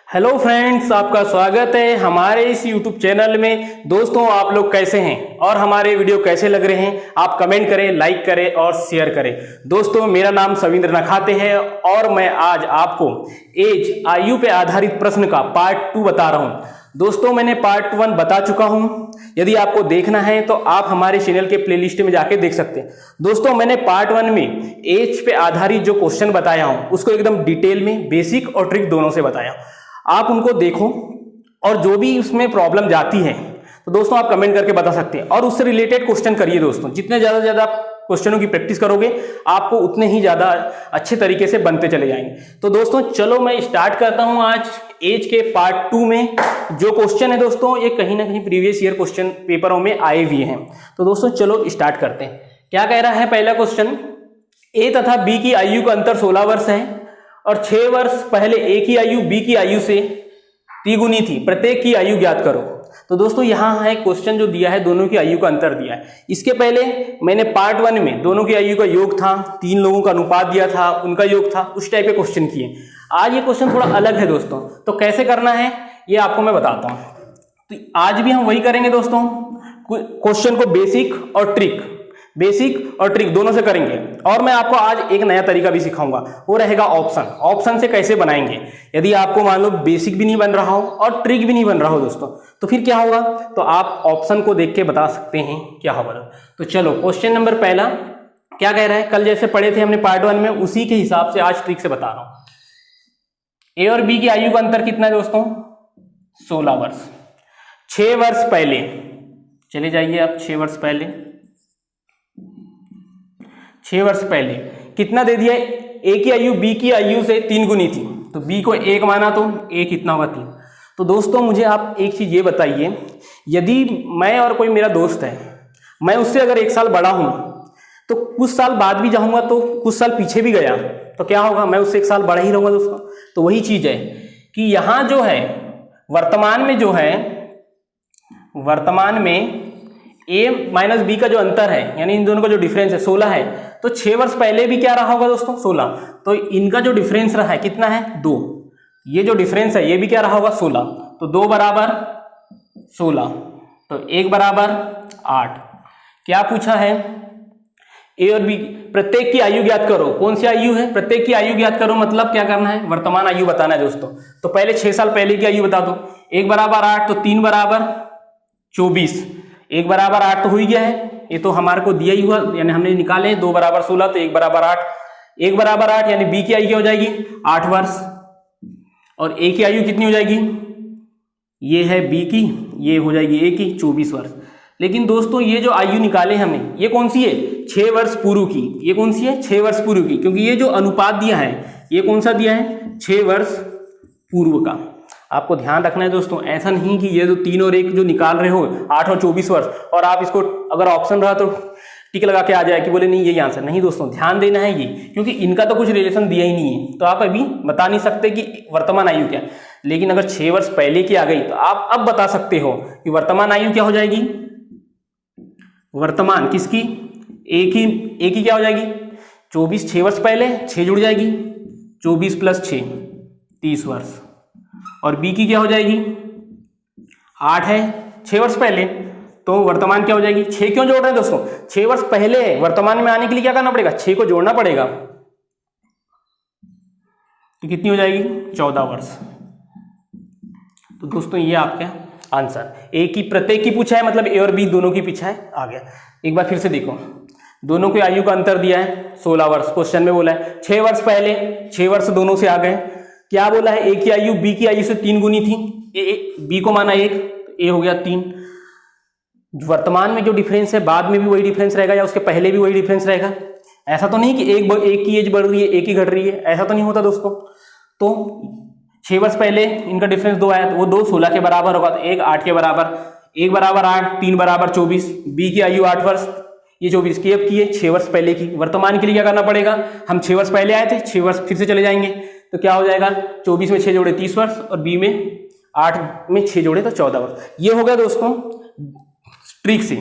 Hello friends, आपका स्वागत है हमारे इस यूट्यूब चैनल में। दोस्तों, आप लोग कैसे हैं और हमारे वीडियो कैसे लग रहे हैं, आप कमेंट करें, लाइक करें और शेयर करें। दोस्तों, मेरा नाम सविंद्र नखाते है और मैं आज आपको एज आयु पे आधारित प्रश्न का पार्ट 2 बता रहा हूं। दोस्तों, मैंने पार्ट 1 बता चुका हूं। यदि आपको देखना है तो आप हमारे चैनल के प्लेलिस्ट में जाके देख सकते हैं। दोस्तों, मैंने पार्ट 1 में एज पे आधारित जो क्वेश्चन बताया हूं उसको एकदम डिटेल में बेसिक और ट्रिक दोनों से बताया। आप उनको देखो और जो भी उसमें प्रॉब्लम जाती है तो दोस्तों आप कमेंट करके बता सकते हैं और उससे रिलेटेड क्वेश्चन करिए। दोस्तों, जितने ज्यादा से ज्यादा क्वेश्चनों की प्रैक्टिस करोगे आपको उतने ही ज्यादा अच्छे तरीके से बनते चले जाएंगे। तो दोस्तों चलो मैं स्टार्ट करता हूं आज एज के पार्ट 2 में। जो क्वेश्चन है दोस्तों ये कहीं ना कहीं प्रीवियस ईयर क्वेश्चन पेपरों में आए हुए हैं। तो दोस्तों चलो स्टार्ट करते हैं। क्या कह रहा है पहला क्वेश्चन, ए तथा बी की आयु का अंतर 16 वर्ष है और 6 वर्ष पहले ए की आयु बी की आयु से तिगुनी थी, प्रत्येक की आयु ज्ञात करो। तो दोस्तों यहाँ है क्वेश्चन जो दिया है, दोनों की आयु का अंतर दिया है। इसके पहले मैंने पार्ट 1 में दोनों की आयु का योग था, 3 लोगों का अनुपात दिया था, उनका योग था, उस टाइप के क्वेश्चन किए। आज ये क्वेश्चन थोड़ा अलग है दोस्तों, तो कैसे करना है ये आपको मैं बताता हूँ। तो आज भी हम वही करेंगे दोस्तों, क्वेश्चन को बेसिक और ट्रिक दोनों से करेंगे। और मैं आपको आज एक नया तरीका भी सिखाऊंगा, वो रहेगा ऑप्शन से कैसे बनाएंगे। यदि आपको मान लो बेसिक भी नहीं बन रहा हो और ट्रिक भी नहीं बन रहा हो दोस्तों, तो फिर क्या होगा, तो आप ऑप्शन को देख के बता सकते हैं क्या होगा। तो चलो क्वेश्चन नंबर पहला क्या कह रहा है, कल जैसे पढ़े थे हमने पार्ट 1 में उसी के हिसाब से आज ट्रिक से बता रहा हूं। ए और बी की आयु का अंतर कितना है दोस्तों, 16 वर्ष। 6 वर्ष पहले चले जाइए आप, 6 वर्ष पहले कितना दे दिया, ए की आयु बी की आयु से 3 गुनी थी, तो बी को 1 माना तो ए कितना होगा 3। तो दोस्तों मुझे आप एक चीज ये बताइए, यदि मैं और कोई मेरा दोस्त है, मैं उससे अगर 1 साल बड़ा हूं तो कुछ साल बाद भी जाऊंगा तो कुछ साल पीछे भी गया तो क्या होगा, मैं उससे 1 साल बड़ा ही रहूंगा दोस्तों। तो वही चीज है कि यहां जो है वर्तमान में ए माइनस बी का जो अंतर है, यानी इन दोनों का जो डिफरेंस है 16 है, तो 6 वर्ष पहले भी क्या रहा होगा दोस्तों 16। तो इनका जो डिफरेंस रहा है कितना है 2, ये जो डिफरेंस है ये भी क्या रहा होगा 16। तो 2 बराबर 16, तो 1 बराबर 8। क्या पूछा है, ए और बी प्रत्येक की आयु ज्ञात करो। कौन सी आयु है, प्रत्येक की आयु ज्ञात करो, मतलब क्या करना है, वर्तमान आयु बताना है दोस्तों। तो पहले 6 साल पहले की आयु बता दो। 1 बराबर 8, तो 3 बराबर 24, 1 बराबर 8 तो हो ही गया है, ये तो हमारे को दिया ही हुआ, यानी हमने निकाले 2 बराबर 16, तो 1 बराबर 8। 1 बराबर 8 यानी बी की आयु क्या हो जाएगी 8 वर्ष और ए की आयु कितनी हो जाएगी, ये है बी की, ये हो जाएगी ए की 24 वर्ष। लेकिन दोस्तों ये जो आयु निकाले हमने ये कौन सी है, 6 वर्ष पूर्व की। ये कौन सी है, 6 वर्ष पूर्व की, क्योंकि ये जो अनुपात दिया है ये कौन सा दिया है, 6 वर्ष पूर्व का। आपको ध्यान रखना है दोस्तों, ऐसा नहीं कि ये जो 3 और 1 जो निकाल रहे हो 8 और 24 वर्ष और आप इसको अगर ऑप्शन रहा तो टिक लगा के आ जाए कि बोले नहीं यही आंसर। नहीं दोस्तों, ध्यान देना है ये, क्योंकि इनका तो कुछ रिलेशन दिया ही नहीं है, तो आप अभी बता नहीं सकते कि वर्तमान आयु क्या। लेकिन अगर 6 वर्ष पहले की आ गई तो आप अब बता सकते हो कि वर्तमान आयु क्या हो जाएगी, वर्तमान किसकी, ए की क्या हो जाएगी 24। 6 वर्ष पहले 6 जुड़ जाएगी, 24 + 6 30 वर्ष। और बी की क्या हो जाएगी 8 है 6 वर्ष पहले, तो वर्तमान क्या हो जाएगी, 6 क्यों जोड़ रहे हैं दोस्तों, 6 वर्ष पहले वर्तमान में आने के लिए क्या करना पड़ेगा, 6 को जोड़ना पड़ेगा, तो कितनी हो जाएगी 14 वर्ष। तो दोस्तों ये आपका आंसर, ए की प्रत्येक की पूछा है, मतलब ए और बी दोनों की पूछा है, आ गया। एक बार फिर से देखो, दोनों की आयु का अंतर दिया है 16 वर्ष, क्वेश्चन में बोला है 6 वर्ष पहले, 6 वर्ष दोनों से आ गए। क्या बोला है, ए की आयु बी की आयु से 3 गुनी थी, बी को माना 1, ए हो गया 3। वर्तमान में जो डिफरेंस है बाद में भी वही डिफरेंस रहेगा या उसके पहले भी वही डिफरेंस रहेगा। ऐसा तो नहीं कि एक की एज बढ़ रही है एक ही घट रही है, ऐसा तो नहीं होता दोस्तों। तो 6 वर्ष पहले इनका डिफरेंस 2 आया, तो वो 2 16 के बराबर होगा, तो 1 8 के बराबर, 1 बराबर 8, 3 बराबर 24, बी की आयु 8 वर्ष, ये 24 की अब की है 6 वर्ष पहले की। वर्तमान के लिए क्या करना पड़ेगा, हम 6 वर्ष पहले आए थे, 6 वर्ष फिर से चले जाएंगे, तो क्या हो जाएगा 24 में 6 जोड़े 30 वर्ष और बी में 8 में 6 जोड़े तो 14 वर्ष। ये हो गया दोस्तों ट्रिक से।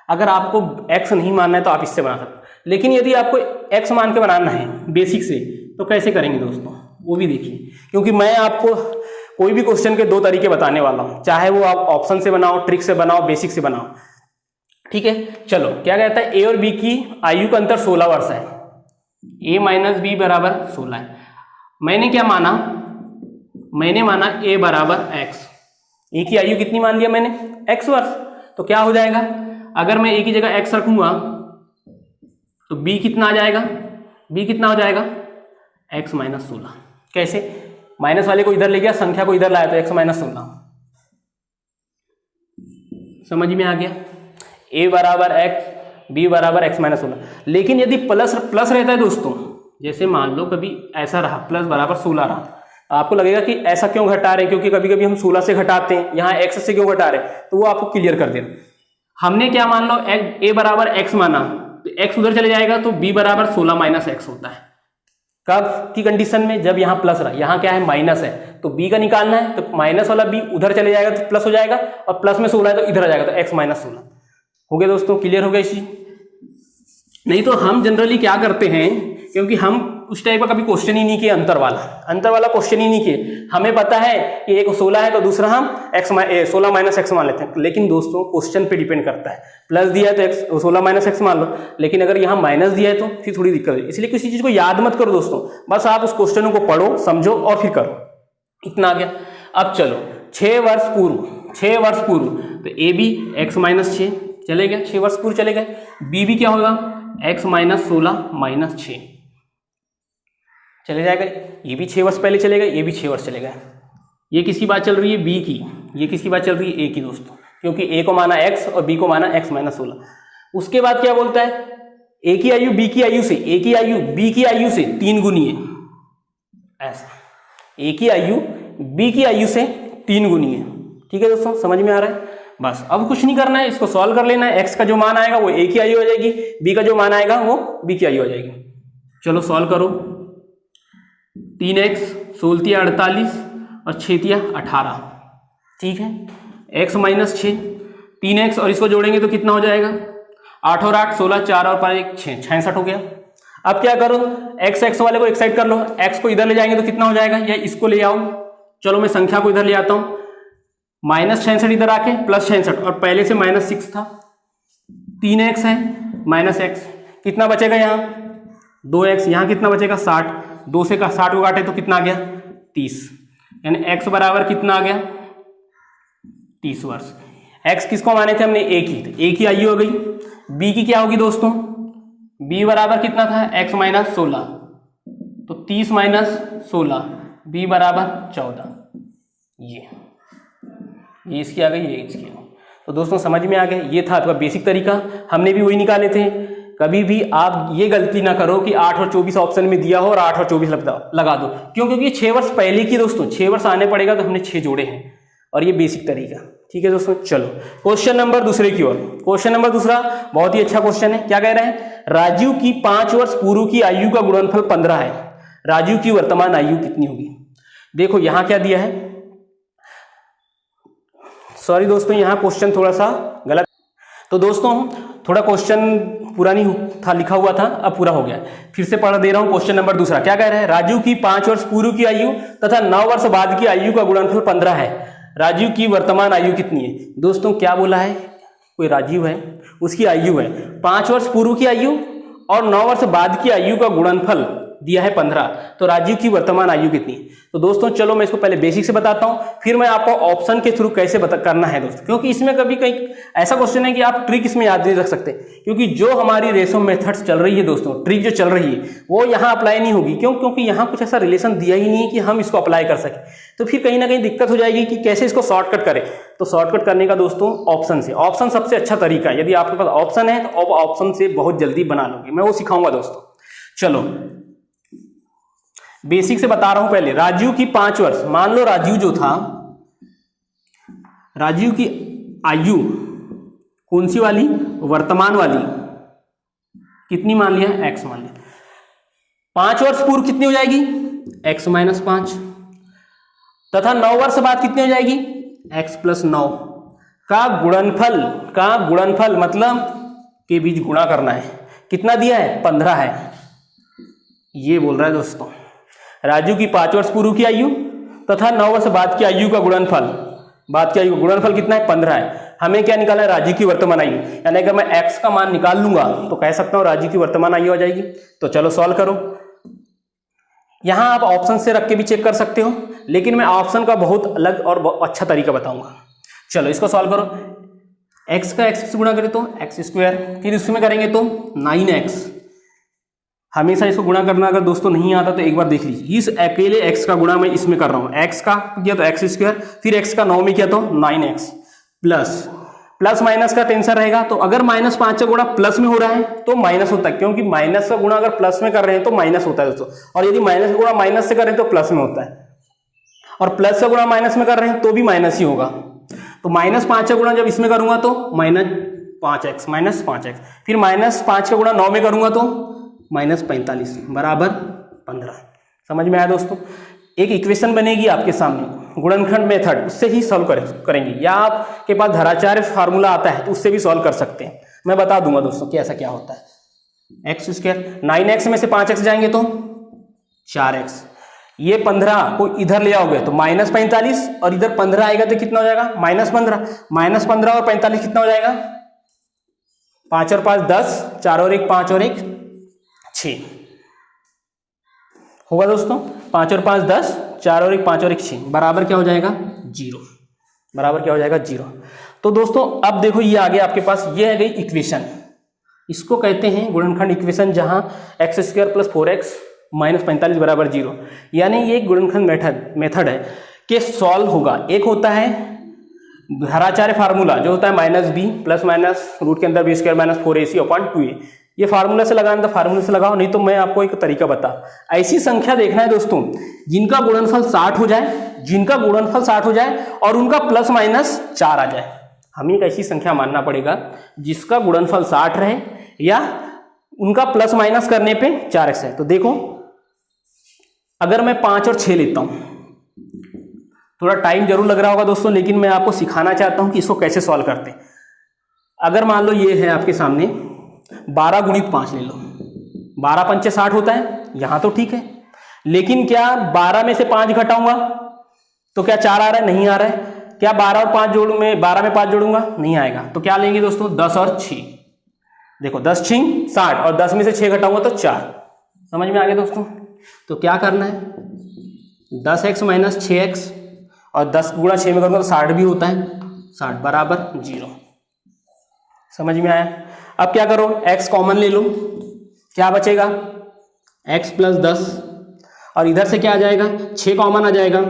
अगर आपको x नहीं मानना है तो आप इससे बना सकते, लेकिन यदि आपको x मान के बनाना है बेसिक से तो कैसे करेंगे दोस्तों, वो भी देखिए, क्योंकि मैं आपको कोई भी क्वेश्चन के दो तरीके बताने वाला हूं, चाहे वो आप ऑप्शन से बनाओ, ट्रिक से बनाओ, बेसिक से बनाओ। ठीक है, चलो क्या कहता है, ए और बी की आयु का अंतर 16 वर्ष है, ए माइनस बी बराबर 16 है। मैंने क्या माना, मैंने माना ए बराबर एक्स, ए की आयु कितनी मान लिया मैंने, एक्स वर्ष। तो क्या हो जाएगा, अगर मैं ए की जगह एक्स रखूंगा तो बी कितना आ जाएगा, बी कितना हो जाएगा, एक्स माइनस 16। कैसे, माइनस वाले को इधर ले गया, संख्या को इधर लाया तो एक्स माइनस 16। समझ में आ गया, ए बराबर एक्स, बी बराबर एक्स माइनस 16। लेकिन यदि प्लस प्लस रहता है दोस्तों, जैसे मान लो कभी ऐसा रहा प्लस बराबर 16 रहा, आपको लगेगा कि ऐसा क्यों घटा रहे हैं, क्योंकि कभी कभी हम 16 से घटाते हैं, यहाँ एक्स से क्यों घटा रहे हैं, तो वो आपको क्लियर कर देना। हमने क्या मान लो, ए बराबर एक्स माना, तो एक्स उधर चले जाएगा तो बी बराबर 16 माइनस एक्स होता है। कब की कंडीशन में, जब यहाँ प्लस रहा, यहाँ क्या है माइनस है, तो बी का निकालना है, तो माइनस वाला बी उधर चले जाएगा तो प्लस हो जाएगा, और प्लस में 16 है तो इधर आ जाएगा, तो एक्स माइनस 16 हो गया। दोस्तों क्लियर हो गया इसी। नहीं तो हम जनरली क्या करते हैं, क्योंकि हम उस टाइप का कभी क्वेश्चन ही नहीं किए, अंतर वाला क्वेश्चन ही नहीं किए। हमें पता है कि एक 16 है तो दूसरा हम 16 माइनस एक्स मान लेते हैं। लेकिन दोस्तों क्वेश्चन पे डिपेंड करता है, प्लस दिया है तो एक्स 16 माइनस एक्स मान लो, लेकिन अगर यहाँ माइनस दिया है तो फिर थोड़ी दिक्कत है। इसलिए किसी चीज को याद मत करो दोस्तों, बस आप उस क्वेश्चन को पढ़ो, समझो और फिर करो। इतना आ गया। अब चलो 6 वर्ष पूर्व, तो ए बी एक्स माइनस 6 चले गए, 6 वर्ष पूर्व चले गए। बी भी क्या होगा, एक्स माइनस 16 माइनस 6 चले जाएगा। ये भी 6 वर्ष पहले चले गए, ये भी 6 वर्ष चले गए। ये किसकी बात चल रही है, बी की, ये किसकी बात चल रही है, ए की दोस्तों, क्योंकि ए को माना एक्स और बी को माना एक्स माइनस 16। उसके बाद क्या बोलता है, ए की आयु बी की आयु से, ए की आयु बी की आयु से 3 गुनी है, ऐसा, ए की आयु बी की आयु से 3 गुनी है। ठीक है दोस्तों, समझ में आ रहा है। बस अब कुछ नहीं करना है, इसको सॉल्व कर लेना है। एक्स का जो मान आएगा वो ए की आयु हो जाएगी, बी का जो मान आएगा वो बी की आयु हो जाएगी। चलो सॉल्व करो। 3x 16 48 और 6 18, ठीक है। x माइनस 6, 3x और इसको जोड़ेंगे तो कितना हो जाएगा, 8 और 8 16, 4 और 5 1 6, 66 हो गया। अब क्या करो, x वाले को एक साइड कर लो, x को इधर ले जाएंगे तो कितना हो जाएगा, या इसको ले आओ। चलो मैं संख्या को इधर ले आता हूं, माइनस 66 इधर आके प्लस 66, और पहले से माइनस 6 था, 3x है माइनस x, कितना बचेगा यहाँ 2x, यहाँ कितना बचेगा 60, 2 से का 60 को काटे तो कितना आ गया 30, यानी x बराबर कितना आ गया 30 वर्ष। x किसको माने थे हमने, a की, तो a की आयु हो गई। b की क्या होगी दोस्तों, b बराबर कितना था x माइनस 16, तो 30 माइनस 16, b बराबर 14। ये इसकी आ गई, ये इसकी आ गई। तो दोस्तों समझ में आ गया, ये था आपका बेसिक तरीका, हमने भी वही निकाले थे। कभी भी आप ये गलती ना करो कि 8 और 24 ऑप्शन में दिया हो और 8 और 24 लगा दो, क्यों, क्योंकि 6 वर्ष पहले की दोस्तों, 6 वर्ष आने पड़ेगा तो हमने 6 जोड़े हैं, और ये बेसिक तरीका। ठीक है दोस्तों, चलो क्वेश्चन नंबर दूसरे की ओर। क्वेश्चन नंबर दूसरा बहुत ही अच्छा क्वेश्चन है। क्या कह रहे हैं, राजू की 5 वर्ष पूर्व की आयु का गुणनफल 15 है, राजू की वर्तमान आयु कितनी होगी। देखो यहां क्या दिया है, सॉरी दोस्तों यहाँ क्वेश्चन थोड़ा सा गलत, तो दोस्तों थोड़ा क्वेश्चन पूरा नहीं था, लिखा हुआ था, अब पूरा हो गया। फिर से पढ़ दे रहा हूं क्वेश्चन नंबर दूसरा। क्या कह रहा है, राजू की 5 वर्ष पूर्व की आयु तथा 9 वर्ष बाद की आयु का गुणनफल 15 है, राजू की वर्तमान आयु कितनी है। दोस्तों क्या बोला है, कोई राजीव है, उसकी आयु है 5 वर्ष पूर्व की आयु और 9 वर्ष बाद की आयु का गुणनफल दिया है 15, तो राजू की वर्तमान आयु कितनी है। तो दोस्तों चलो मैं इसको पहले बेसिक से बताता हूं, फिर मैं आपको ऑप्शन के थ्रू कैसे करना है दोस्तों, क्योंकि इसमें कभी कहीं ऐसा क्वेश्चन है कि आप ट्रिक इसमें याद नहीं रख सकते, क्योंकि जो हमारी रेशो मेथड्स चल रही है दोस्तों, ट्रिक जो चल रही है वो यहाँ अप्लाई नहीं होगी। क्यों, क्योंकि यहाँ कुछ ऐसा रिलेशन दिया ही नहीं है कि हम इसको अप्लाई कर सकें, तो फिर कहीं ना कहीं दिक्कत हो जाएगी कि कैसे इसको शॉर्टकट करें। तो शॉर्टकट करने का दोस्तों ऑप्शन से, ऑप्शन सबसे अच्छा तरीका है। यदि आपके पास ऑप्शन है तो ऑप्शन से बहुत जल्दी बना लोगे, मैं वो सिखाऊंगा दोस्तों। चलो बेसिक से बता रहा हूं पहले। राजू की 5 वर्ष, मान लो राजू जो था, राजू की आयु कौन सी वाली, वर्तमान वाली, कितनी मान लिया, x मान लिया। 5 वर्ष पूर्व कितनी हो जाएगी, x माइनस 5, तथा 9 वर्ष बाद कितनी हो जाएगी, x प्लस 9 का गुणनफल मतलब के बीच गुणा करना है। कितना दिया है, 15 है। ये बोल रहा है दोस्तों, राजू की 5 वर्ष पूर्व की आयु तथा 9 वर्ष बाद की आयु का गुणनफल कितना है? 15 है। हमें क्या निकालना है? राजू की वर्तमान आयु। यानी अगर मैं x का मान निकाल लूंगा तो कह सकता हूं राजू की वर्तमान आयु आ जाएगी। तो चलो सॉल्व करो। यहां आप ऑप्शन से रख के भी चेक कर सकते हो, लेकिन मैं ऑप्शन का बहुत अलग और बहुत अच्छा तरीका बताऊंगा। चलो इसको सॉल्व करो। x का x से गुणा करें तो x स्क्वायर, फिर इसमें करेंगे तो 9x। हमेशा इसको गुणा करना अगर दोस्तों नहीं आता तो एक बार देख लीजिए। इस अकेले x का गुणा मैं इसमें कर रहा हूं। x का किया तो x स्क्वायर, फिर x का 9 में किया तो 9x, प्लस माइनस का टेंशन रहेगा। तो अगर -5 का गुणा प्लस में हो रहा है तो माइनस होता है, क्योंकि माइनस का गुणा अगर प्लस में कर रहे हैं तो माइनस होता है दोस्तों, और यदि माइनस का गुणा माइनस से कर रहे हैं तो प्लस में होता है, और प्लस का गुणा माइनस में कर रहे हैं तो भी माइनस ही होगा। तो -5 का गुणा जब इसमें करूंगा तो -5x, फिर -5 का गुणा 9 में करूंगा तो -45 बराबर 15। समझ में आया दोस्तों? एक इक्वेशन बनेगी आपके सामने गुणनखंड मेथड, उससे ही सॉल्व करेंगे, या आपके पास धराचार्य फार्मूला आता है तो उससे भी सॉल्व कर सकते हैं। मैं बता दूंगा दोस्तों कि ऐसा क्या होता है। x स्क्वायर 9x में से 5x जाएंगे तो 4x, ये 15 को इधर ले आओगे तो -45, और इधर 15 आएगा तो कितना हो जाएगा? -15 और 45 कितना हो जाएगा? 5 और 5 10, 4 और 1 5 और 1 6 होगा दोस्तों। 5 और 5 10, 4 और 1 5 और 1 6 बराबर क्या हो जाएगा? 0। तो दोस्तों अब देखो ये आ गया आपके पास, ये है गई इक्वेशन। इसको कहते हैं गुणनखंड इक्वेशन, जहां x square plus 4x minus 45 बराबर 0। यानी ये गुणनखंड मेथड है कि सॉल्व होगा। एक होता है धराचार्य फार्मूला जो होता है -b प्लस माइनस रूट के अंदर b स्क्वायर माइनस 4ac/2a। ये फार्मूला से लगाना तो फार्मूला से लगाओ, नहीं तो मैं आपको एक तरीका बता। ऐसी संख्या देखना है दोस्तों जिनका गुणनफल 60 हो जाए और उनका प्लस माइनस 4 आ जाए। हमें एक ऐसी संख्या मानना पड़ेगा जिसका गुणनफल 60 रहे या उनका प्लस माइनस करने पे 4x है। तो देखो अगर मैं 5 और 6 लेता हूं, थोड़ा टाइम जरूर लग रहा होगा दोस्तों, लेकिन मैं आपको सिखाना चाहता हूं कि इसको कैसे सॉल्व करते हैं। अगर मान लो ये है आपके सामने 12 गुणित 5 ले लो, 12 पंचे 60 होता है, यहां तो ठीक है, लेकिन क्या 12 में से 5 घटाऊंगा तो क्या 4 आ रहा है? नहीं आ रहा है। क्या 12 और 5 जोड़ूं मैं, 12 में 5 जोड़ूंगा? नहीं आएगा। तो क्या लेंगे दोस्तों? 10 और 6। देखो 10 6 60 और 10 में से 6 घटाऊंगा तो 4। समझ में आ गया दोस्तों? तो क्या करना है? 10x माइनस 6x, और 10 गुणा 6 में करूंगा तो 60 भी होता है, 60 बराबर 0। समझ में आया? अब क्या करो, x कॉमन ले लो, क्या बचेगा? x प्लस 10, और इधर से क्या आ जाएगा? 6 कॉमन आ जाएगा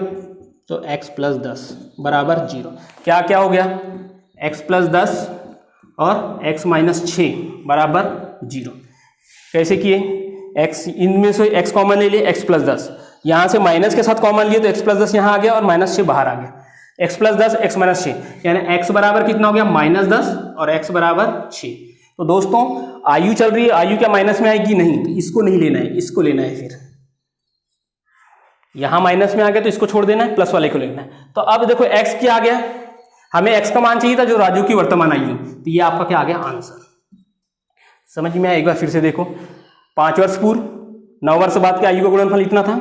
तो x प्लस 10 बराबर 0। क्या क्या हो गया? x प्लस 10 और x माइनस 6 बराबर 0। कैसे किए? x इनमें से x कॉमन ले लिए, x प्लस 10, यहां से माइनस के साथ कॉमन लिए तो x प्लस 10 यहां आ गया और माइनस 6 बाहर आ गया। x प्लस 10 x माइनस 6, यानी x बराबर कितना हो गया? -10 और x बराबर 6। तो दोस्तों आयु चल रही है, आयु क्या माइनस में आएगी? नहीं, तो इसको नहीं लेना है, इसको लेना है। फिर यहां माइनस में आ गया तो इसको छोड़ देना है, प्लस वाले को लेना है। तो अब देखो x क्या आ गया? हमें x का मान चाहिए था जो राजू की वर्तमान आयु, तो ये आपका क्या आ गया? आंसर। समझ में आया? एक बार फिर से देखो, 5 वर्ष पूर्व 9 वर्ष बाद के आयु का गुणनफल इतना था।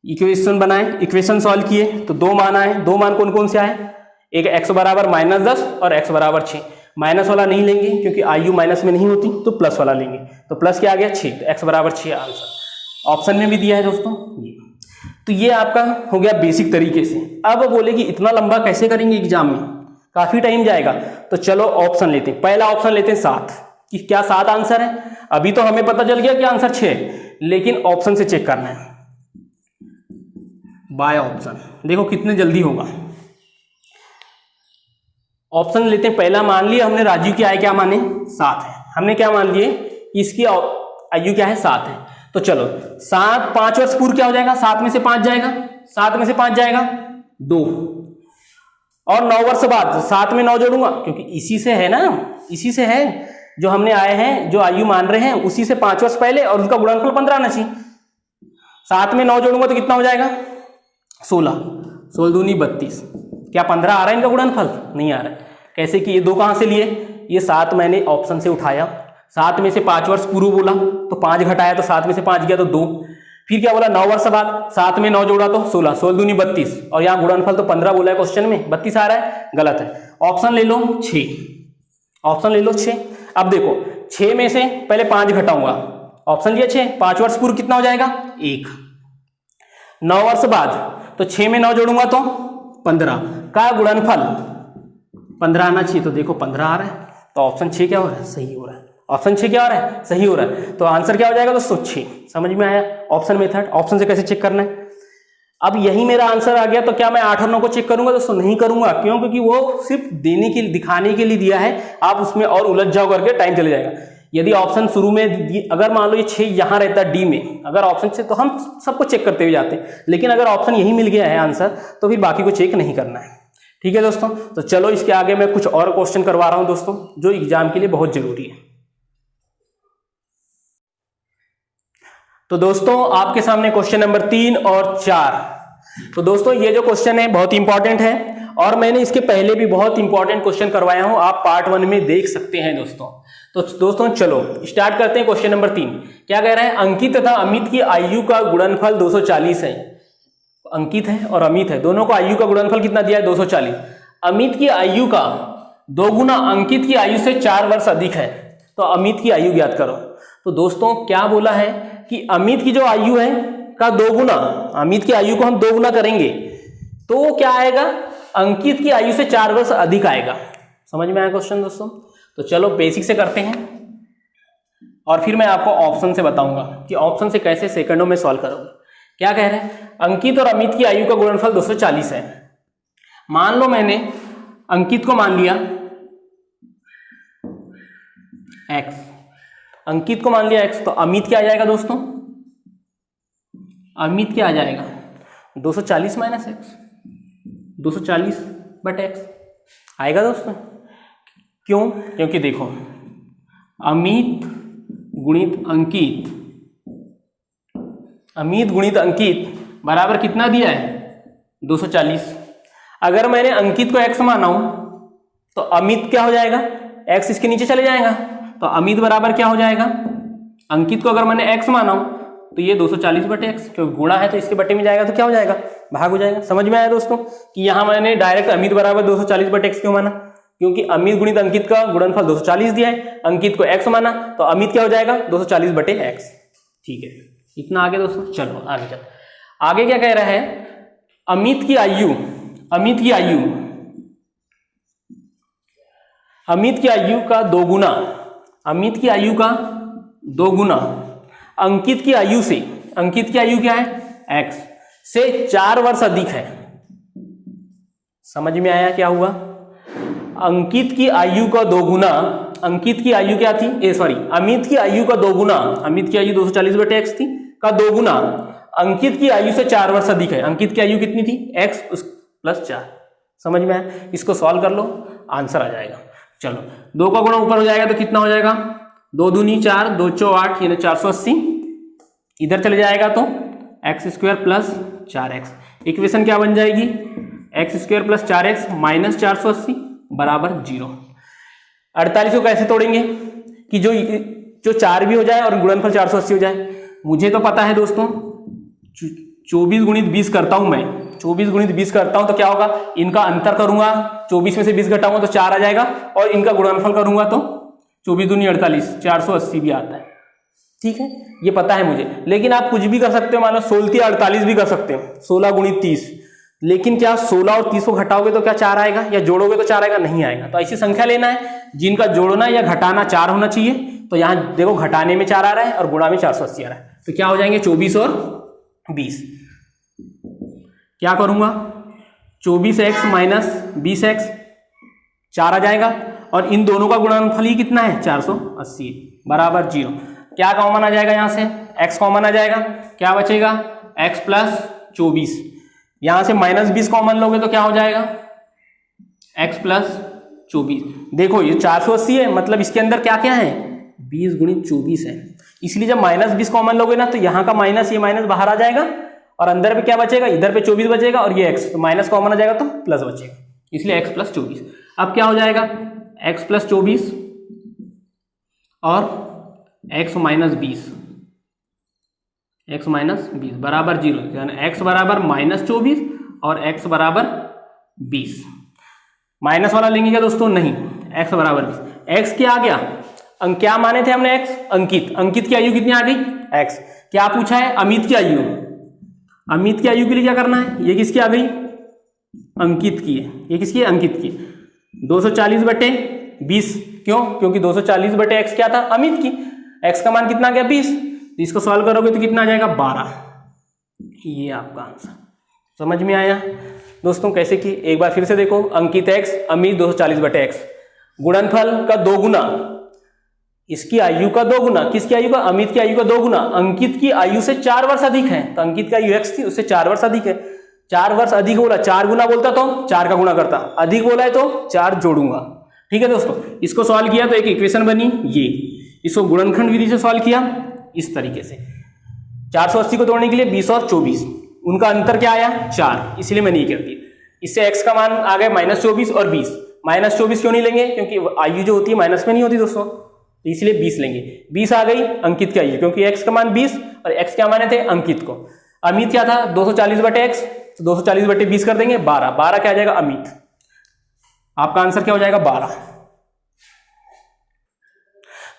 इक्वेशन बनाए, इक्वेशन सॉल्व किए तो 2 मान आए। 2 मान कौन कौन से आए? एक x बराबर -10 और x बराबर 6। माइनस वाला नहीं लेंगे क्योंकि आयु माइनस में नहीं होती, तो प्लस वाला लेंगे। तो प्लस क्या आ गया? 6, तो x बराबर 6 आंसर। ऑप्शन में भी दिया है दोस्तों ये। तो ये आपका हो गया बेसिक तरीके से। अब बोले कि इतना लंबा कैसे करेंगे एग्जाम में, काफी टाइम जाएगा, तो चलो ऑप्शन लेते हैं। पहला ऑप्शन लेते हैं 7, कि क्या 7 आंसर है? अभी तो हमें पता चल गया कि आंसर 6, लेकिन ऑप्शन से चेक करना है बाय ऑप्शन। देखो कितने जल्दी होगा। ऑप्शन लेते हैं। पहला मान लिया हमने राजू की आयु क्या माने? 7 है। हमने क्या मान लिए? इसकी आयु क्या है? 7 है। तो चलो 7 5 वर्ष पूर्व क्या हो जाएगा? 7 में से 5 जाएगा, 7 में से 5 जाएगा 2, और 9 वर्ष बाद 7 में 9 जोड़ूंगा क्योंकि इसी से है ना, इसी से है जो हमने आए हैं, जो आयु मान रहे हैं उसी से 5 वर्ष पहले, और उनका गुणनफल 15 आना चाहिए। 7 में 9 जोड़ूंगा तो कितना हो जाएगा? 16, 16 दूनी 32। क्या 15 आ रहा है इनका गुणनफल? नहीं आ रहा है। कैसे कि ये 2 कहां से लिए? ये 7 मैंने ऑप्शन से उठाया, 7 में से 5 वर्ष पूर्व बोला तो 5 घटाया तो 7 में से 5 गया तो 2, फिर क्या बोला 9 वर्ष बाद, 7 में 9 जोड़ा तो 16, 16 दूनी 32, और यहाँ गुणनफल तो 15 बोला है क्वेश्चन में, 32 आ रहा है, गलत है। ऑप्शन ले लो 6, ऑप्शन ले लो 6। अब देखो 6 में से पहले 5 घटाऊंगा, ऑप्शन लिया 6, 5 वर्ष पूर्व कितना हो जाएगा 1, 9 वर्ष बाद तो 6 में 9 जोड़ूंगा तो 15 का गुणनफल 15 आना चाहिए, तो देखो 15 आ रहा है, तो ऑप्शन 6 क्या हो रहा है, सही हो रहा है। ऑप्शन 6 क्या हो रहा है, सही हो रहा है। तो आंसर क्या हो जाएगा दोस्तों 6। समझ में आया ऑप्शन मेथड, ऑप्शन से कैसे चेक करना है। अब यही मेरा आंसर आ गया, तो क्या मैं 8 और 9 को चेक करूंगा दोस्तों, नहीं करूंगा। क्यों? क्योंकि वो सिर्फ देने के दिखाने के लिए दिया है, आप उसमें और उलझ जाओ करके टाइम चले जाएगा। यदि ऑप्शन शुरू में अगर मान लो ये 6 यहां रहता डी में, अगर ऑप्शन से, तो हम सबको चेक करते हुए जाते, लेकिन अगर ऑप्शन यही मिल गया है आंसर, तो फिर बाकी को चेक नहीं करना है। ठीक है दोस्तों, तो चलो इसके आगे मैं कुछ और क्वेश्चन करवा रहा हूं दोस्तों, जो एग्जाम के लिए बहुत जरूरी है। तो दोस्तों आपके सामने क्वेश्चन नंबर 3 और 4। तो दोस्तों ये जो क्वेश्चन है बहुत इंपॉर्टेंट है, और मैंने इसके पहले भी बहुत इंपॉर्टेंट क्वेश्चन करवाया हूं, आप पार्ट 1 में देख सकते हैं दोस्तों। तो दोस्तों चलो स्टार्ट करते हैं। क्वेश्चन नंबर 3 क्या कह रहा है, अंकित तथा अमित की आयु का गुणनफल 240 है। अंकित है और अमित है, दोनों को आयु का गुणनफल कितना दिया है 240। अमित की आयु का 2 गुना अंकित की आयु से 4 वर्ष अधिक है, तो अमित की आयु ज्ञात करो। तो दोस्तों क्या बोला है कि अमित की जो आयु है का 2 गुना, अमित की आयु को हम 2 गुना करेंगे तो क्या आएगा, अंकित की आयु से 4 वर्ष अधिक आएगा। समझ में आया क्वेश्चन दोस्तों। तो चलो बेसिक से करते हैं, और फिर मैं आपको ऑप्शन से बताऊंगा कि ऑप्शन से कैसे सेकंडों में सॉल्व करोगे। क्या कह रहे हैं, अंकित और अमित की आयु का गुणनफल 240 है। मान लो मैंने अंकित को मान लिया x, अंकित को मान लिया x, तो अमित क्या आ जाएगा दोस्तों, अमित क्या आ जाएगा 240 माइनस एक्स, 240 बट x आएगा दोस्तों। क्यों? क्योंकि देखो अमित गुणित अंकित, अमित गुणित अंकित बराबर कितना दिया है 240। अगर मैंने अंकित को x माना हूं तो अमित क्या हो जाएगा, x इसके नीचे चले जाएगा, तो अमित बराबर क्या हो जाएगा, अंकित को अगर मैंने x माना हूं तो ये 240 बटे x, क्योंकि गुणा है तो इसके बटे में जाएगा तो क्या हो जाएगा, भाग हो जाएगा। समझ में आया दोस्तों कि यहां मैंने डायरेक्ट अमित बराबर 240 बटे x क्यों माना, क्योंकि अमित गुणित अंकित का गुणनफल 240 दिया है, अंकित को x माना तो अमित क्या हो जाएगा 240 बटे x। ठीक है, इतना आगे दोस्तों। चलो आगे चल, आगे क्या कह रहा है, अमित की आयु, अमित की आयु, अमित की आयु का 2 गुना, अमित की आयु का 2 गुना अंकित की आयु से, अंकित की आयु क्या है x से 4 वर्ष अधिक है। समझ में आया क्या हुआ, अंकित की आयु का 2 गुना, अंकित की आयु क्या थी, अमित की आयु का 2 गुना, अमित की आयु 240 बटे x थी, का 2 गुना अंकित की आयु से 4 वर्ष अधिक है। अंकित की आयु कितनी थी, x प्लस 4। समझ में आया, इसको सॉल्व कर लो, आंसर आ जाएगा। चलो 2 का गुणा ऊपर हो जाएगा तो कितना हो जाएगा, 2 दूनी 4, 2 चौ 8, यानी 480। इधर चले जाएगा तो x square plus 4x, equation क्या बन जाएगी, x square plus 4x minus 480 बराबर 0। 48 को कैसे तोड़ेंगे कि जो 4 भी हो जाए और गुणनफल 480 हो जाए। मुझे तो पता है दोस्तों 24 गुणित 20 करता हूं मैं, 24 गुणित 20 करता हूं तो क्या होगा, इनका अंतर करूंगा, 24 में से 20 घटाऊंगा तो 4 आ जाएगा, और इनका गुणनफल करूंगा तो 24 दूनी 48, 480 भी आता है। ठीक है, ये पता है मुझे। लेकिन आप कुछ भी कर सकते हो, मान लो 16 48 भी कर सकते हो, 16 गुणित 30। लेकिन क्या 16 और 30 को घटाओगे तो क्या 4 आएगा, या जोड़ोगे तो 4 आएगा, नहीं आएगा। तो ऐसी संख्या लेना है जिनका जोड़ना या घटाना 4 होना चाहिए। तो यहां देखो घटाने में 4 आ रहा है और गुणा में 480 आ रहा है, तो क्या हो जाएंगे 24 और 20। क्या करूंगा, 24x माइनस 20x 4 आ जाएगा, और इन दोनों का गुणनफल ही कितना है 480 बराबर 0। क्या कॉमन आ जाएगा, यहां से x कॉमन आ जाएगा, क्या बचेगा x प्लस 24। यहां से माइनस 20 कॉमन लोगे तो क्या हो जाएगा x प्लस 24। देखो ये 480 है, मतलब इसके अंदर क्या क्या है 20 गुणित 24 है, इसलिए जब माइनस 20 कॉमन लोगे ना तो यहाँ का माइनस, ये माइनस बाहर आ जाएगा, और अंदर पे क्या बचेगा, इधर पे 24 बचेगा, और ये x, तो माइनस कॉमन आ जाएगा तो प्लस बचेगा, इसलिए x प्लस 24। अब क्या हो जाएगा x प्लस 24 और x माइनस 20 x माइनस 20 बराबर 0, यानी x बराबर -24 और x बराबर 20। माइनस वाला लेंगे क्या दोस्तों? नहीं, x बराबर 20। x क्या आ गया? क्या माने थे हमने? x अंकित। अंकित की आयु कितनी आ गई? x। क्या पूछा है? अमित की आयु। अमित की आयु के लिए क्या करना है? ये किसकी आ गई? अंकित की है। ये किसकी है? अंकित की। 240/20 क्यों? क्योंकि 240/x क्या था? अमित की। x का मान कितना आ गया? 20। इसको सॉल्व करोगे तो कितना आ जाएगा? 12। ये आपका आंसर। समझ में आया दोस्तों कैसे की? एक बार फिर से देखो, अंकित x, अमित 240/x, गुणनफल का 2 गुना, इसकी आयु का 2 गुना, किसकी आयु का? अमित की आयु का 2 गुना, अंकित की आयु से 4 वर्ष अधिक है, तो अंकित का आयु x थी, उससे 4 वर्ष अधिक है। 4 वर्ष अधिक बोला, 4 गुना बोलता तो 4 का गुना करता, अधिक बोला है तो 4 जोड़ूंगा। ठीक है दोस्तों, इसको सॉल्व किया तो एक इक्वेशन बनी ये। इसको गुणनखंड विधि से सॉल्व किया इस तरीके से। 480 को तोड़ने के लिए 20 और 24, उनका अंतर क्या आया? 4, इसलिए मैंने ये कर दिया। इससे x का मान आ गया -24 और 20। -24 क्यों नहीं लेंगे? क्योंकि आयु जो होती है माइनस में नहीं होती दोस्तों, तो इसलिए 20 लेंगे। 20 आ गई अंकित की आयु, क्योंकि x का मान 20 और x क्या माने थे? अंकित को। अमित क्या था? 240/x, तो 240/20 कर देंगे 12। 12 क्या आ जाएगा? अमित। आपका आंसर क्या हो जाएगा? 12।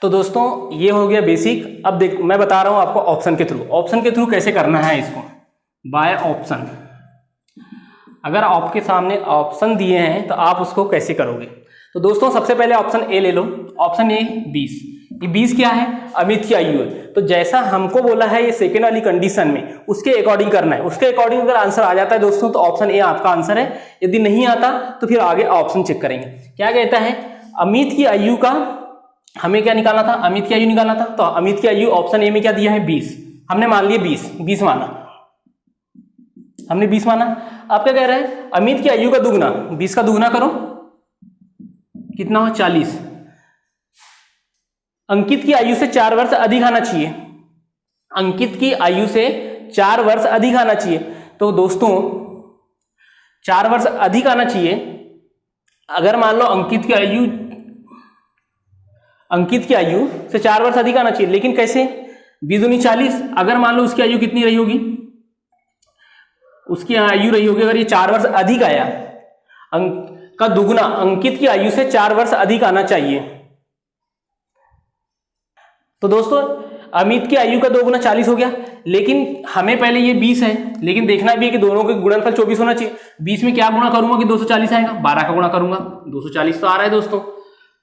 तो दोस्तों ये हो गया बेसिक। अब देख, मैं बता रहा हूं आपको ऑप्शन के थ्रू। ऑप्शन के थ्रू कैसे करना है इसको? By option. अगर आपके सामने ऑप्शन दिए हैं तो आप उसको कैसे करोगे? तो दोस्तों सबसे पहले ऑप्शन ए ले लो। Option A 20। ये 20 क्या है? अमित की आयु है। तो जैसा हमको बोला है ये सेकेंड वाली कंडीशन में, उसके अकॉर्डिंग करना है। उसके अकॉर्डिंग अगर आंसर आ जाता है दोस्तों तो ऑप्शन ए आपका आंसर है। यदि नहीं आता तो फिर आगे ऑप्शन चेक करेंगे। क्या कहता है? अमित की आयु का हमें क्या निकालना था? अमित की आयु निकालना था। तो अमित की आयु ऑप्शन ए में क्या दिया है? 20। हमने मान लिया 20 माना, हमने 20 माना। आप क्या कह रहे हैं? अमित की आयु का दुगना, 20 का दुगना करो, कितना हो? 40। अंकित की आयु से 4 वर्ष अधिक आना चाहिए। अंकित की आयु से 4 वर्ष अधिक आना चाहिए। तो दोस्तों 4 वर्ष अधिक आना चाहिए। अगर मान लो अंकित की आयु से 4 वर्ष अधिक आना चाहिए, लेकिन कैसे? 20 दूनी 40। अगर मान लो उसकी आयु कितनी रही होगी? उसकी आयु रही होगी, अगर ये 4 वर्ष अधिक आया, अंक का दुगुना अंकित की आयु से 4 वर्ष अधिक आना चाहिए। तो दोस्तों अमित की आयु का 2 गुना 40 हो गया, लेकिन हमें पहले ये 20 है, लेकिन देखना भी है कि दोनों के गुणनफल 24 होना चाहिए। 20 में क्या गुणा करूंगा कि 240 आएगा? 12 का गुणा करूंगा, 240 तो आ रहा है दोस्तों।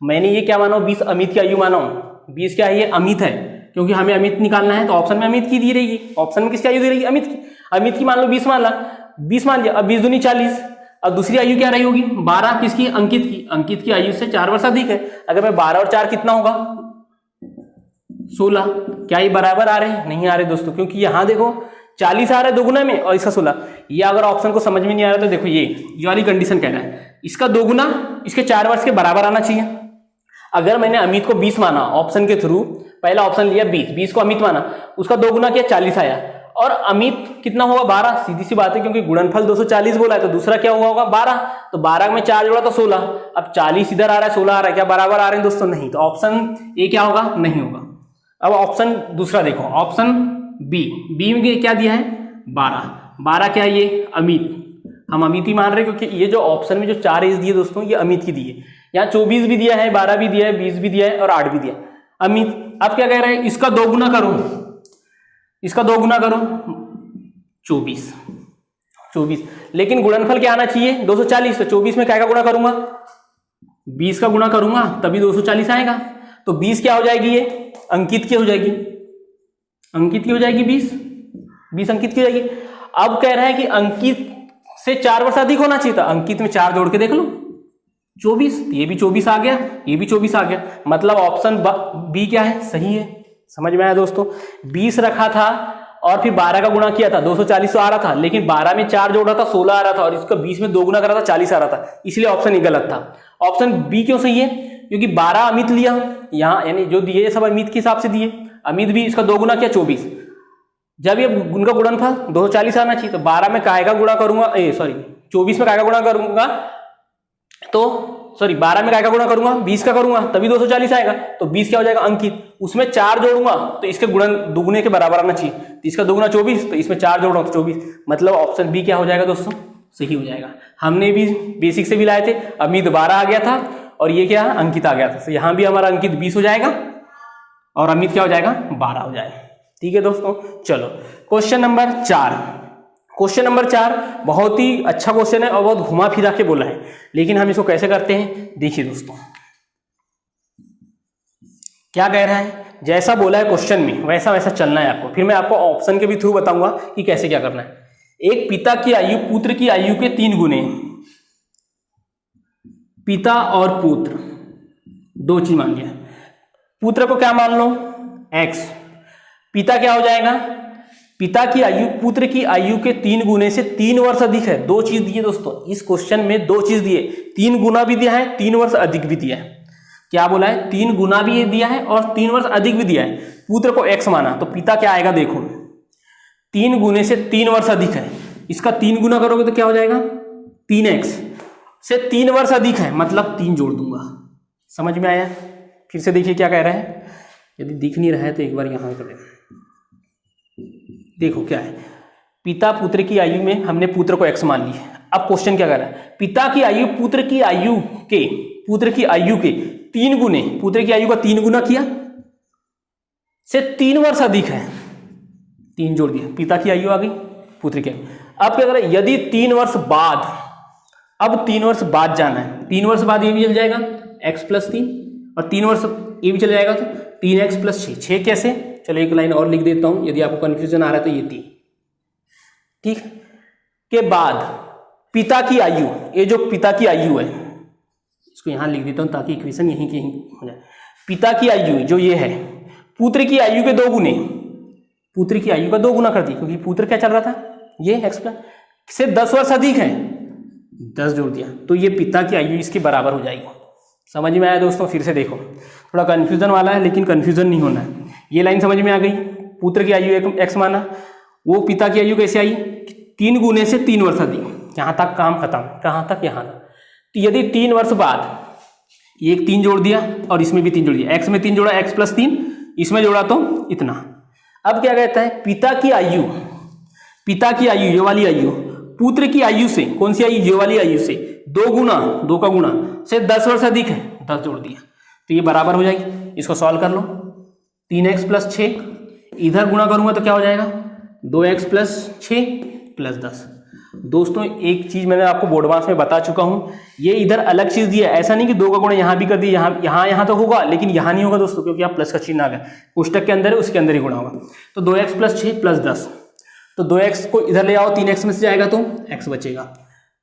मैंने ये क्या माना? 20 अमित की आयु माना हूं। 20 क्या है? ये अमित है, क्योंकि हमें अमित निकालना है। तो ऑप्शन में अमित की दी रहेगी। ऑप्शन में किसकी आयु दी रहेगी? अमित की। अमित की मान लो 20 मान ला, 20 मान लिया। अब 20 दूनी 40। अब दूसरी आयु क्या रही होगी? 12। किसकी? अंकित की। अंकित की आयु से 4 वर्ष अधिक है। अगर मैं 12 और 4 कितना होगा? 16। क्या ये बराबर आ रहे हैं? नहीं आ रहे दोस्तों, क्योंकि यहां देखो 40 आ रहा है दोगुना में और इसका 16। ये अगर ऑप्शन को समझ में नहीं आ रहा तो देखो ये वाली कंडीशन कह रहा है, इसका दोगुना इसके 4 वर्ष के बराबर आना चाहिए। अगर मैंने अमित को 20 माना ऑप्शन के थ्रू, पहला ऑप्शन लिया 20 को अमित माना, उसका दोगुना किया 40 आया, और अमित कितना होगा? 12। सीधी सी बात है, क्योंकि गुणनफल 240 बोला है, तो दूसरा क्या हुआ होगा? 12। तो 12 में 4 जोड़ा तो 16। अब 40 इधर आ रहा है, 16 आ रहा है, क्या बराबर आ रहे हैं दोस्तों? नहीं। तो ऑप्शन ए क्या होगा? नहीं होगा। अब ऑप्शन दूसरा देखो, ऑप्शन बी में क्या दिया है? 12 क्या है? ये अमित। हम अमित ही मान रहे हैं, क्योंकि ये जो ऑप्शन में जो 4 एज दिए दोस्तों, ये अमित की दिए। यहाँ 24 भी दिया है, 12 भी दिया है, 20 भी दिया है और 8 भी दिया है, अमित। अब क्या कह रहे हैं? इसका 2 गुना करो, इसका 2 गुना करो, 24। लेकिन गुणनफल क्या आना चाहिए? 240। तो 24 में क्या का गुणा करूंगा? 20 का गुणा करूंगा, तभी 240 आएगा। तो 20 क्या हो जाएगी? ये अंकित की हो जाएगी। अंकित की हो जाएगी 20 अंकित की हो जाएगी। अब कह रहा है कि अंकित से 4 वर्ष अधिक होना चाहिए था। अंकित में 4 जोड़ के देख लो, 24। ये भी 24 आ गया, ये भी 24 आ गया। मतलब ऑप्शन बी क्या है? सही है। समझ में आया दोस्तों? 20 रखा था और फिर 12 का गुणा किया था, 240 तो आ रहा था, लेकिन 12 में 4 जोड़ रहा था, 16 आ रहा था, और इसका 20 में 2 गुना कर रहा था, 40 आ रहा था। इसलिए ऑप्शन ही गलत था। ऑप्शन बी क्यों सही है? क्योंकि 12 अमित लिया यहाँ, यानी जो दिए सब अमित के हिसाब से दिए। अमित भी इसका 2 गुना किया 24। जब ये उनका गुणनफल 240 आना चाहिए, तो 12 में काय का गुणा करूंगा, 24 में काय का गुणा करूंगा तो सॉरी 12 में क्या गुणा करूंगा, 20 का करूंगा तभी 240 आएगा। तो 20 क्या हो जाएगा अंकित, उसमें 4 जोड़ूंगा तो इसके गुणन दुगुने के बराबर आना चाहिए, तो इसका दुगुना 24, तो इसमें 4 जोड़ रहा हूं तो 24, मतलब ऑप्शन बी क्या हो जाएगा दोस्तों, सही हो जाएगा। हमने भी बेसिक से भी लाए थे, अमित 12 आ गया था और ये क्या अंकित आ गया था, तो यहां भी हमारा अंकित 20 हो जाएगा और अमित क्या हो जाएगा 12 हो जाएगा। ठीक है दोस्तों, चलो क्वेश्चन नंबर 4। क्वेश्चन नंबर 4 बहुत ही अच्छा क्वेश्चन है और बहुत घुमा फिरा के बोला है, लेकिन हम इसको कैसे करते हैं देखिए दोस्तों। क्या कह रहा है, जैसा बोला है क्वेश्चन में वैसा वैसा चलना है आपको, फिर मैं आपको ऑप्शन के भी थ्रू बताऊंगा कि कैसे क्या करना है। एक पिता की आयु पुत्र की आयु के 3 गुने, पिता और पुत्र दो चीज मान लिया, पुत्र को क्या मान लो x, पिता क्या हो जाएगा, पिता की आयु पुत्र की आयु के 3 गुने से 3 वर्ष अधिक है। दो चीज दिए दोस्तों इस क्वेश्चन में, दो चीज दिए, 3 गुना भी दिया है, 3 वर्ष अधिक भी दिया है। क्या बोला है, 3 गुना भी दिया है और 3 वर्ष अधिक भी दिया है। पुत्र को x माना तो पिता क्या आएगा देखो, 3 गुने से 3 वर्ष अधिक है, इसका 3 गुना करोगे तो क्या हो जाएगा 3x से 3 वर्ष अधिक है, मतलब 3 जोड़ दूंगा। समझ में आया, फिर से देखिए क्या कह रहा है, यदि दिख नहीं रहा है तो एक बार यहां करें, देखो क्या है, पिता पुत्र की आयु में हमने पुत्र को x मान ली है। अब क्वेश्चन क्या कर रहा है, पिता की आयु पुत्र की आयु के 3 गुने, पुत्र की आयु का 3 गुना किया से 3 वर्ष अधिक है, 3 जोड़ दिया, पिता की आयु आ गई पुत्र की आयु। अब क्या कर रहा है, यदि 3 वर्ष बाद, अब 3 वर्ष बाद जाना है, 3 वर्ष बाद ये भी चल जाएगा x + 3 और 3 वर्ष ये भी चल जाएगा तो 3x + 6, 6 कैसे, चलो एक लाइन और लिख देता हूं यदि आपको कंफ्यूजन आ रहा है तो ये 3, ठीक के बाद पिता की आयु, ये जो पिता की आयु है इसको यहां लिख देता हूं ताकि इक्वेशन यहीं की हो जाए। पिता की आयु जो ये है पुत्र की आयु के 2 गुने, पुत्र की आयु का 2 गुना कर दी क्योंकि पुत्र क्या चल रहा था ये x से 10 वर्ष अधिक है, 10 जोड़ दिया तो ये पिता की आयु इसके बराबर हो जाएगी। समझ में आया दोस्तों, फिर से देखो थोड़ा कंफ्यूजन वाला है लेकिन कंफ्यूजन नहीं होना है। ये लाइन समझ में आ गई, पुत्र की आयु x माना, वो पिता की आयु कैसे आई 3 गुने से 3 वर्ष अधिक, यहां तक काम खत्म, कहां तक यहां तक। तो यदि 3 वर्ष बाद एक 3 जोड़ दिया और इसमें भी 3 जोड़ दिया, x में 3 जोड़ा x + 3, इसमें जोड़ा तो इतना। अब क्या कहता है, पिता की आयु ये वाली आयु पुत्र की आयु से, कौन सी आयु ये वाली आयु से 2 गुना, 2 का गुना से 10 वर्ष अधिक है, 10 जोड़ दिया तो ये बराबर हो जाएगी। इसको सॉल्व कर लो, 3x + 6 इधर गुणा करूंगा तो क्या हो जाएगा 2x + 6 + 10। दोस्तों एक चीज मैंने आपको बोर्ड मार्क्स में बता चुका हूं, ये इधर अलग चीज दिया है, ऐसा नहीं कि 2 का गुणा यहां भी कर दिया, यहां तो होगा लेकिन यहां नहीं होगा दोस्तों, क्योंकि यहाँ प्लस का चिन्ह आ गया, पुस्तक के अंदर है उसके अंदर ही गुणा होगा। तो 2x + 6 + 10, तो 2x को इधर ले आओ, 3x में से जाएगा तो x बचेगा,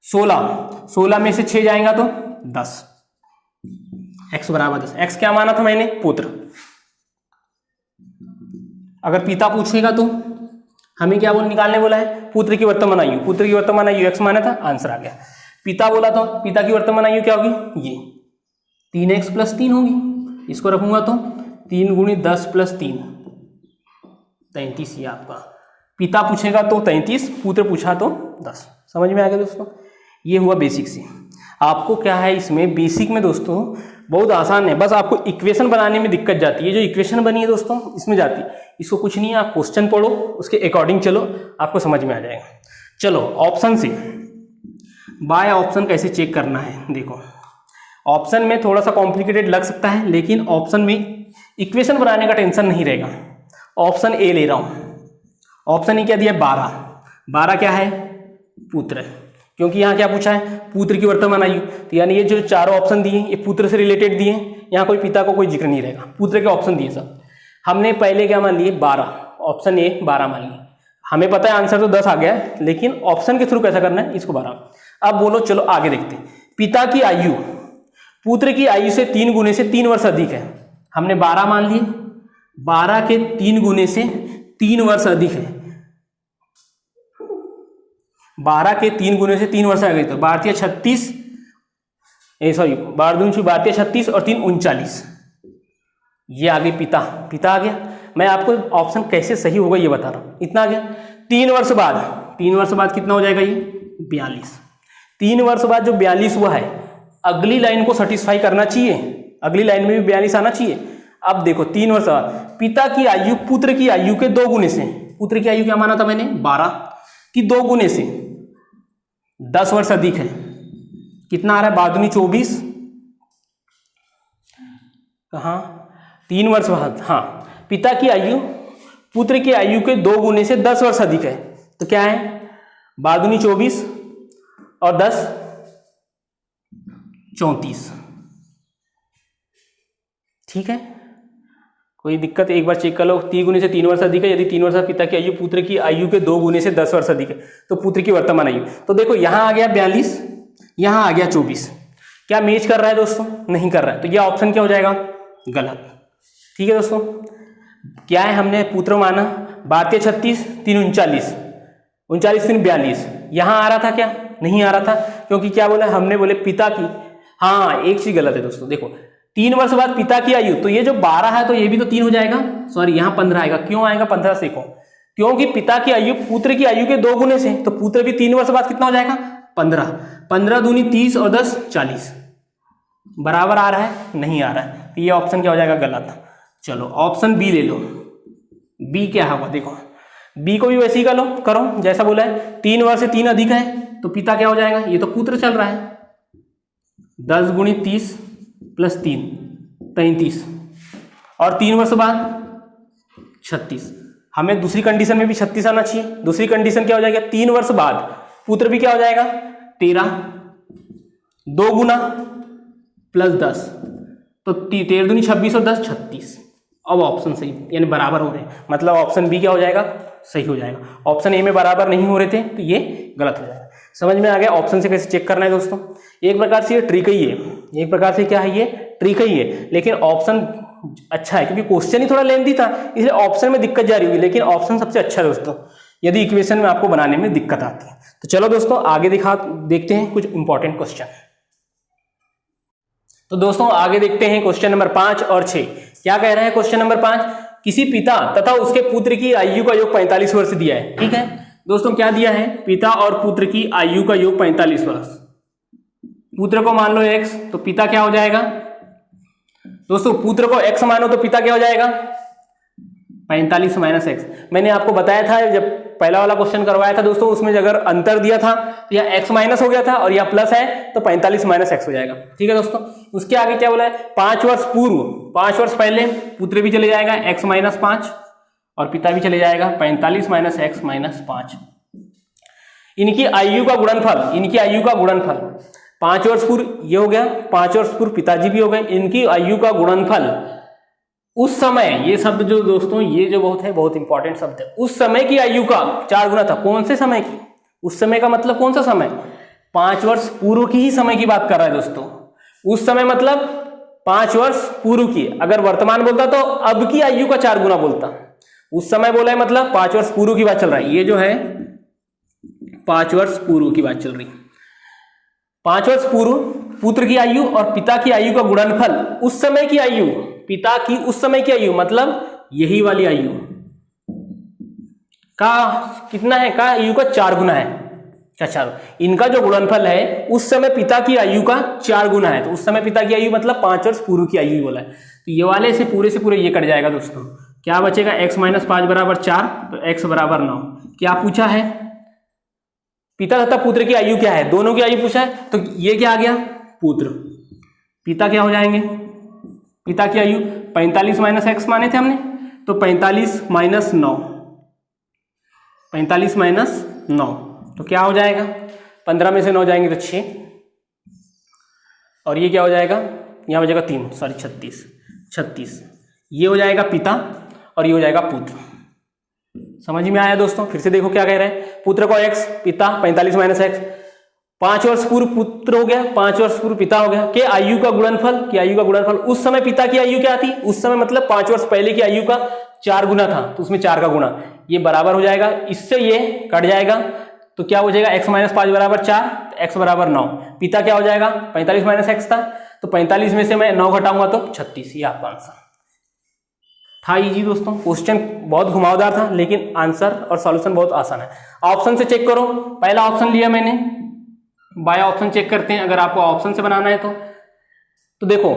16 में से 6 जाएगा तो 10, x बराबर 10। x क्या माना था मैंने, पुत्र। अगर पिता पूछेगा तो हमें क्या निकालने बोला है, पुत्र की वर्तमान आयु, पुत्र की वर्तमान आयु x माना था, आंसर आ गया। पिता बोला तो पिता की वर्तमान आयु क्या होगी, ये 3x + 3 होगी, इसको रखूंगा तो 3 × 10 + 3 33, ये आपका पिता पूछेगा तो 33, पुत्र पूछा तो 10। समझ में आ गया दोस्तों, ये हुआ बेसिक से। आपको क्या है इसमें बेसिक में दोस्तों बहुत आसान है, बस आपको इक्वेशन बनाने में दिक्कत जाती है, जो इक्वेशन बनी है दोस्तों इसमें जाती है, इसको कुछ नहीं है, आप क्वेश्चन पढ़ो उसके अकॉर्डिंग चलो, आपको समझ में आ जाएगा। चलो ऑप्शन से बाय ऑप्शन कैसे चेक करना है, देखो ऑप्शन में थोड़ा सा कॉम्प्लिकेटेड लग सकता है लेकिन ऑप्शन में इक्वेशन बनाने का टेंशन नहीं रहेगा। ऑप्शन ए ले रहा हूं, ऑप्शन ए क्या दिया 12 क्या है पुत्र, क्योंकि यहाँ क्या पूछा है पुत्र की वर्तमान आयु, तो यानी ये जो चारों ऑप्शन दिए ये पुत्र से रिलेटेड दिए, यहाँ कोई पिता को कोई जिक्र नहीं रहेगा, पुत्र के ऑप्शन दिए सब। हमने पहले क्या मान लिए 12, ऑप्शन ए 12 मान लिए, हमें पता है आंसर तो 10 आ गया है लेकिन ऑप्शन के थ्रू कैसा करना है इसको 12। अब बोलो चलो आगे देखते हैं, पिता की आयु पुत्र की आयु से 3 गुने से 3 वर्ष अधिक है, हमने 12 मान लिए, 12 के 3 गुने से 3 वर्ष अधिक है, 12 के 3 गुने से 3 वर्ष आ गई तो 12 × 36, सॉरी 12 × 36 और 3 × 39, ये आ गई पिता आ गया। मैं आपको ऑप्शन कैसे सही होगा ये बता रहा हूं, इतना आ गया। 3 वर्ष बाद कितना हो जाएगा ये 42, 3 वर्ष बाद जो 42 हुआ है अगली लाइन को सेटिस्फाई करना चाहिए, अगली लाइन में भी 42 आना चाहिए। अब देखो 3 वर्ष बाद पिता की आयु पुत्र की आयु के 2 गुने से, पुत्र की आयु क्या माना था मैंने 12 की 2 गुने से 10 वर्ष अधिक है, कितना आ रहा है 12 24, कहाँ 3 वर्ष बाद, हाँ पिता की आयु पुत्र की आयु के 2 गुने से 10 वर्ष अधिक है, तो क्या है 12 24 और 10 34। ठीक है, कोई दिक्कत, एक बार चेक कर लो। 3 गुने से 3 वर्ष अधिक है, यदि 3 वर्ष पिता की आयु पुत्र की आयु के 2 गुने से 10 वर्ष अधिक है तो पुत्र की वर्तमान आयु। तो देखो यहां आ गया 42, यहां आ गया 24, क्या मैच कर रहा है दोस्तों? नहीं कर रहा है, तो यह ऑप्शन क्या हो जाएगा? गलत। ठीक है दोस्तों, क्या है हमने पुत्र माना 12 के 36, 3 39, 39 3 42, यहां आ रहा था क्या? नहीं आ रहा था, क्योंकि क्या बोला हमने, बोले पिता की, हाँ एक चीज गलत है दोस्तों, देखो 3 वर्ष बाद पिता की आयु, तो ये जो 12 है तो ये भी तो 3 हो जाएगा, सॉरी यहाँ 15 आएगा। क्यों आएगा 15 से को? क्योंकि पिता की आयु पुत्र की आयु के 2 गुने से, तो पुत्र भी 3 वर्ष बाद कितना हो जाएगा 15, 15 दूनी 30 और 10 40, बराबर आ रहा है? नहीं आ रहा है, तो ये ऑप्शन क्या हो जाएगा? गलत। चलो ऑप्शन बी ले लो, बी क्या होगा? देखो बी को भी वैसे ही करो जैसा बोला है, 3 वर्ष से 3 अधिक है तो पिता क्या हो जाएगा? ये तो पुत्र चल रहा है, 10 गुणी 30 प्लस 3 33, और 3 वर्ष बाद 36, हमें दूसरी कंडीशन में भी 36 आना चाहिए। दूसरी कंडीशन क्या हो जाएगा? 3 वर्ष बाद पुत्र भी क्या हो जाएगा? 13, 2 गुना प्लस 10, तो 13 दूनी 26 और 10 36। अब ऑप्शन सही यानी बराबर हो रहे हैं, मतलब ऑप्शन बी क्या हो जाएगा? सही हो जाएगा। ऑप्शन ए में बराबर नहीं हो रहे थे तो ये गलत हो जाएगा। समझ में आ गया ऑप्शन से कैसे चेक करना है दोस्तों? एक प्रकार से ये ट्रिक ही है, एक प्रकार से क्या है ये ट्रिक ही है, लेकिन ऑप्शन अच्छा है क्योंकि क्वेश्चन ही थोड़ा लेंथी था, इसलिए ऑप्शन में दिक्कत जा रही होगी, लेकिन ऑप्शन सबसे अच्छा है दोस्तों यदि इक्वेशन में आपको बनाने में दिक्कत आती है। तो चलो दोस्तों आगे देखते हैं कुछ इंपॉर्टेंट क्वेश्चन। तो दोस्तों आगे देखते हैं क्वेश्चन नंबर 5 और 6। क्या कह रहा है क्वेश्चन नंबर 5? किसी पिता तथा उसके पुत्र की आयु का योग 45 वर्ष दिया है। ठीक है दोस्तों, क्या दिया है? पिता और पुत्र की आयु का योग 45 वर्ष। पुत्र को मान लो x, तो पिता क्या हो जाएगा दोस्तों? पुत्र को x मानो तो पिता क्या हो जाएगा? 45 माइनस एक्स। मैंने आपको बताया था जब पहला वाला क्वेश्चन करवाया था दोस्तों, उसमें अगर अंतर दिया था तो यह x माइनस हो गया था और यह प्लस है तो 45 माइनस एक्स हो जाएगा। ठीक है दोस्तों, उसके आगे क्या बोला है? 5 वर्ष पूर्व, 5 वर्ष पहले पुत्र भी चले जाएगा x माइनस 5 और पिता भी चले जाएगा 45 माइनस एक्स माइनस 5। इनकी आयु का गुणनफल, इनकी आयु का गुणनफल 5 वर्ष पूर्व ये हो गया, 5 वर्ष पूर्व पिताजी भी हो गए, इनकी आयु का गुणनफल उस समय, ये शब्द जो दोस्तों ये जो बहुत इंपॉर्टेंट शब्द है, उस समय की आयु का 4 गुना था। कौन से समय की? उस समय का मतलब कौन सा समय? 5 वर्ष पूर्व की ही समय की बात कर रहा है दोस्तों। उस समय मतलब 5 वर्ष पूर्व की, अगर वर्तमान बोलता तो अब की आयु का 4 गुना बोलता। उस समय बोला है मतलब 5 वर्ष पूर्व की बात चल रहा है। ये जो है 5 वर्ष पूर्व की बात चल रही है। 5 वर्ष पूर्व पुत्र की आयु और पिता की आयु का गुणनफल उस समय की आयु, पिता की उस समय की आयु मतलब यही वाली आयु का कितना है? का आयु का 4 गुना है। क्या 4? इनका जो गुणनफल है उस समय पिता की आयु का 4 गुना है, तो उस समय पिता की आयु मतलब 5 वर्ष पूर्व की आयु बोला है। तो ये वाले से पूरे ये कट जाएगा दोस्तों। क्या बचेगा? x माइनस 5 बराबर 4, तो x बराबर 9। क्या पूछा है? पिता तथा पुत्र की आयु क्या है? दोनों की आयु पूछा है, तो ये क्या आ गया? पुत्र। पिता क्या हो जाएंगे? पिता की आयु 45 माइनस एक्स माने थे हमने, तो 45 माइनस 9, 45 माइनस 9 तो क्या हो जाएगा? 15 में से 9 जाएंगे तो 6, और ये क्या हो जाएगा? यहाँ हो जाएगा 3, सॉरी 36। ये हो जाएगा पिता और ये हो जाएगा पुत्र। समझ में आया दोस्तों? फिर से देखो क्या कह रहे हैं। पुत्र को x, पिता 45 माइनस एक्स, 5 वर्ष पूर्व पुत्र हो गया, 5 वर्ष पूर्व पिता हो गया, के आयु का गुणनफल, की आयु का गुणनफल उस समय पिता की आयु क्या थी? उस समय मतलब 5 वर्ष पहले की आयु का 4 गुना था, तो उसमें 4 का गुणा, ये बराबर हो जाएगा, इससे ये कट जाएगा, तो क्या हो जाएगा? x माइनस 5 बराबर 4, x बराबर 9। पिता क्या हो जाएगा? 45 माइनस एक्स था, तो 45 में से मैं 9 घटाऊंगा तो 36। ये आपका आंसर था। इजी दोस्तों, क्वेश्चन बहुत घुमावदार था लेकिन आंसर और सॉल्यूशन बहुत आसान है। ऑप्शन से चेक करो। पहला ऑप्शन लिया मैंने, बाय ऑप्शन चेक करते हैं, अगर आपको ऑप्शन से बनाना है तो देखो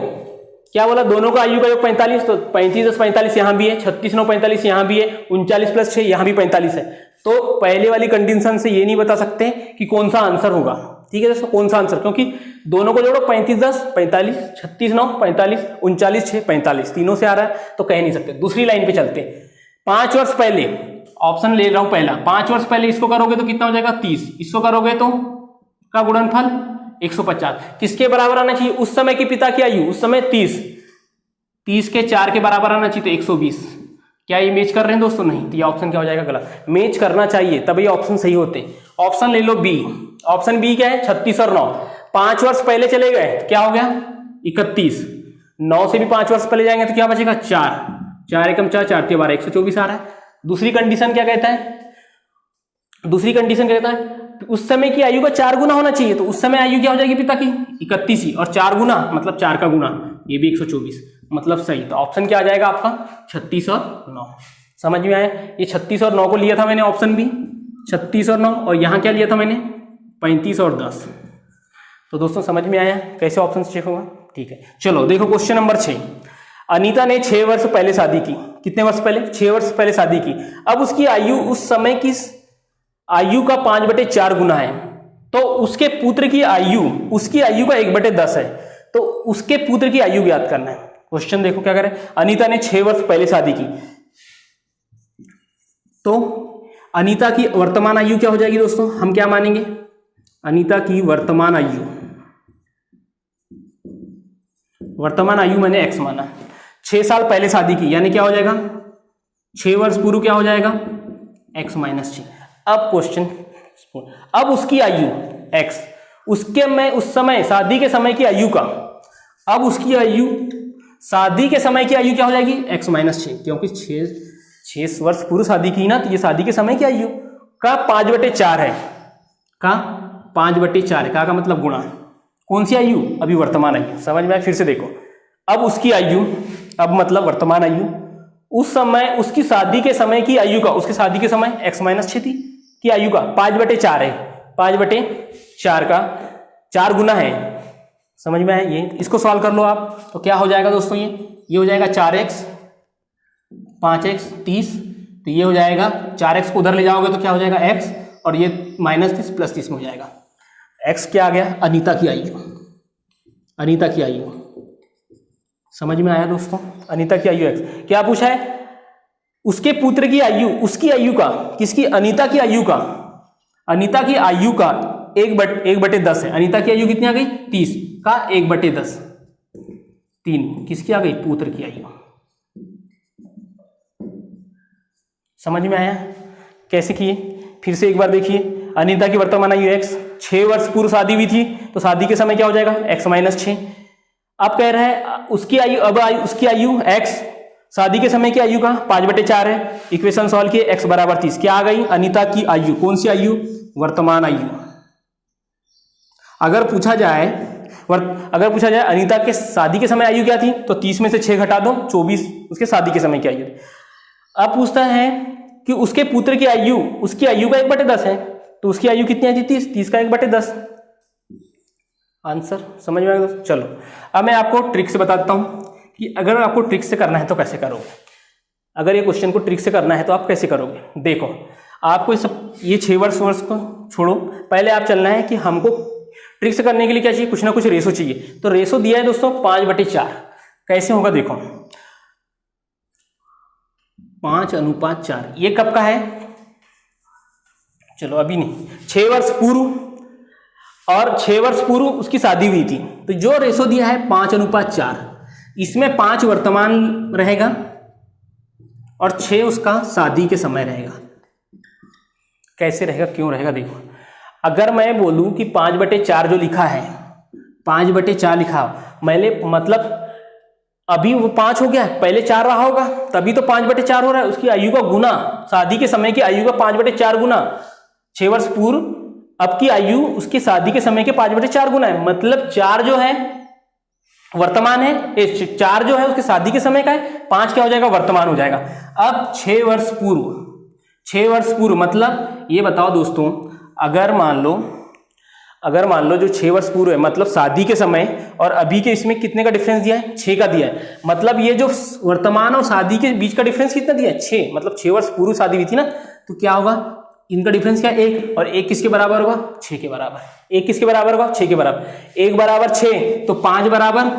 क्या बोला, दोनों का आयु का योग 45, तो 35 + 45 यहाँ भी है, 36 9 45 यहाँ भी है, 39 + 6 यहाँ भी 45 है। तो पहले वाली कंडीशन से ये नहीं बता सकते कि कौन सा आंसर होगा। ठीक है दोस्तों, कौन सा आंसर, क्योंकि दोनों को जोड़ो 35 10 45, 36 9 45, 39 6 45, तीनों से आ रहा है तो कह नहीं सकते। दूसरी लाइन पे चलते हैं। 5 वर्ष पहले, ऑप्शन ले रहा हूं पहला, 5 वर्ष पहले इसको करोगे तो कितना हो जाएगा 30, इसको करोगे तो का गुणनफल 150। किसके बराबर आना चाहिए, उस समय के पिता की आयु, उस समय 30 के 4 के बराबर आना चाहिए तो 120। क्या ये मैच कर रहे हैं दोस्तों, नहीं, तो ये ऑप्शन क्या हो जाएगा गलत। मैच करना चाहिए तभी ऑप्शन सही होते हैं। ऑप्शन ले लो बी, ऑप्शन बी क्या है 36 और 9। 5 वर्ष पहले चले गए तो क्या हो गया 31, 9 से भी 5 वर्ष पहले जाएंगे तो क्या बचेगा 4, 4 एकम 4, 4 के 12 124 आ रहा है। दूसरी कंडीशन क्या कहता है, दूसरी कंडीशन क्या कहता है, उस समय की आयु का 4 गुना होना चाहिए, तो उस समय आयु क्या हो जाएगी पिता की 31 ही, और 4 गुना मतलब 4 का गुना, ये भी 124, मतलब सही। तो ऑप्शन क्या आ जाएगा आपका 36 और 9। समझ में आया, ये 36 और 9 को लिया था मैंने ऑप्शन बी, 36 और 9, और यहां क्या लिया था मैंने 35 और 10। तो दोस्तों समझ में आया कैसे ऑप्शन चेक होगा। ठीक है, चलो देखो क्वेश्चन नंबर 6। अनीता ने 6 वर्ष पहले शादी की, कितने वर्ष पहले, 6 वर्ष पहले शादी की। अब उसकी आयु उस समय की आयु का 5/4 गुना है, तो उसके पुत्र की आयु उसकी आयु का 1/10 है, तो उसके पुत्र की आयु ज्ञात करना है। क्वेश्चन देखो क्या करें, अनीता ने 6 वर्ष पहले शादी की, तो अनीता की वर्तमान आयु क्या हो जाएगी दोस्तों, हम क्या मानेंगे, अनीता की वर्तमान आयु, वर्तमान आयु मैंने x माना। 6 साल पहले शादी की यानी क्या हो जाएगा 6 वर्ष पूर्व क्या हो जाएगा x - 6। अब क्वेश्चन, अब उसकी आयु x, उसके में उस समय शादी के समय की आयु का, अब उसकी आयु शादी के समय की आयु क्या हो जाएगी x - 6, क्योंकि 6 वर्ष पूर्व शादी की ना, तो ये शादी के समय की आयु का 5/4 है, का 5/4 है, का मतलब गुणा, कौन सी आयु, अभी वर्तमान आयु। समझ में आया, फिर से देखो, अब उसकी आयु, अब मतलब वर्तमान आयु, उस समय उसकी शादी के समय की आयु का, उसके शादी के समय x - 6 थी की आयु का 5/4 है, 5/4 का 4 गुना है। समझ में आया, ये इसको सॉल्व कर लो आप, तो क्या हो जाएगा दोस्तों, ये हो जाएगा 4x 5x 30, तो ये हो जाएगा 4x को उधर ले जाओगे तो क्या हो जाएगा x, और ये -30 + 30 में हो जाएगा x। क्या आ गया, अनीता की आयु, अनीता की आयु। समझ में आया दोस्तों, अनीता की आयु x। क्या पूछा है, उसके पुत्र की आयु, उसकी आयु का, किसकी, अनीता की आयु का, अनीता की आयु का 1/10 है। अनीता की आयु कितनी आ गई 30 का 1/10, 3 किसकी आ गई, पुत्र की आयु। समझ में आया कैसे किए, फिर से एक बार देखिए। अनीता की वर्तमान आयु x, 6 वर्ष पूर्व शादी हुई थी, तो शादी के समय क्या हो जाएगा x - 6। अब कह रहा है उसकी आयु, अब उसकी आयु x, शादी के समय की आयु का 5/4 है, इक्वेशन सॉल्व किए x = 30, क्या आ गई अनीता की आयु, कौन सी आयु, वर्तमान आयु। अगर पूछा जाए अनीता के शादी के समय आयु क्या थी, तो 30 में से 6 घटा दो, 24 उसके शादी के समय की आयु। अब पूछता है कि उसके पुत्र की आयु, उसकी आयु का 1/10 है, तो उसकी आयु कितनी आई थी 30 का 1/10 आंसर। समझ में आएगा। चलो अब मैं आपको ट्रिक से बताता हूं कि अगर आपको ट्रिक से करना है तो कैसे करोगे। अगर ये क्वेश्चन को ट्रिक से करना है तो आप कैसे करोगे। देखो आपको ये 6 वर्ष को छोड़ो, पहले आप चलना है कि हमको ट्रिक से करने के लिए क्या चाहिए, कुछ ना कुछ रेशो चाहिए। तो रेशो दिया है दोस्तों 5/4, कैसे होगा देखो 5:4। ये कब का है, चलो अभी नहीं, 6 वर्ष पूर्व और 6 वर्ष पूर्व उसकी शादी हुई थी, तो जो रेशो दिया है 5:4, इसमें 5 वर्तमान रहेगा और 6 उसका शादी के समय रहेगा। कैसे रहेगा, क्यों रहेगा, देखो अगर मैं बोलूं कि 5/4 जो लिखा है 5/4 लिखा, मैंने मतलब अभी वो 5 हो गया, पहले 4 रहा होगा तभी तो 5/4 हो रहा है। उसकी आयु का गुना, शादी के समय की आयु का 5/4 गुना 6 वर्ष पूर्व, अब की आयु उसकी शादी के समय के 5/4 गुना है। मतलब 4 जो है वर्तमान है, 4 जो है उसके शादी के समय का है, 5 क्या हो जाएगा वर्तमान हो जाएगा। अब 6 वर्ष पूर्व मतलब ये बताओ दोस्तों, अगर मान लो अगर मान लो जो 6 वर्ष पूर्व है, मतलब शादी के समय और अभी के इसमें कितने का डिफरेंस दिया है, 6 का दिया है। मतलब ये जो वर्तमान और शादी के बीच का डिफरेंस कितना दिया है, 6, मतलब 6 वर्ष पूर्व शादी हुई थी ना, तो क्या होगा, इनका डिफरेंस क्या, 1, और 1 किसके बराबर होगा, 6 के बराबर। 1 किसके बराबर होगा, 6 के बराबर। 1 बराबर 6 तो 5 बराबर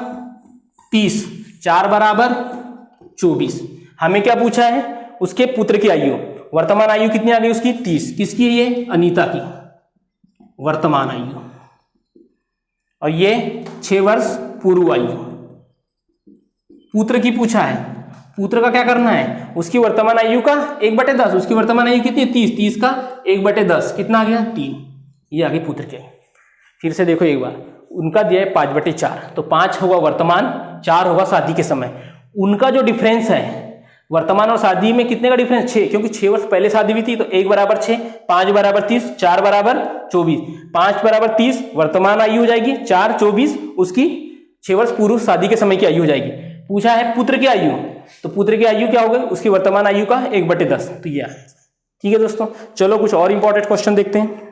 30, 4 बराबर 24। हमें क्या पूछा है, उसके पुत्र की आयु, वर्तमान आयु कितनी आ गई उसकी, 30। किसकी है ये, अनीता की वर्तमान आयु, और ये 6 वर्ष पूर्व आयु। पुत्र की पूछा है, पुत्र का क्या करना है, उसकी वर्तमान आयु का 1/10, उसकी वर्तमान आयु कितनी है, 30, 30 का 1/10 कितना आ गया, 3। ये आ गई पुत्र के। फिर से देखो एक बार, उनका दिया है 5/4, तो 5 होगा वर्तमान, 4 होगा शादी के समय। उनका जो डिफरेंस है वर्तमान और शादी में कितने का डिफरेंस, 6, क्योंकि 6 वर्ष पहले शादी हुई थी, तो 1 बराबर 6, 5 बराबर 30, 4 बराबर 24। 5 बराबर 30 वर्तमान आयु हो जाएगी, 4 24 उसकी 6 वर्ष पूर्व शादी के समय की आयु हो जाएगी। पूछा है पुत्र की आयु, तो पुत्र की आयु क्या हो गई, उसकी वर्तमान आयु का 1/10, तो ये। ठीक है दोस्तों, चलो कुछ और इंपॉर्टेंट क्वेश्चन देखते हैं।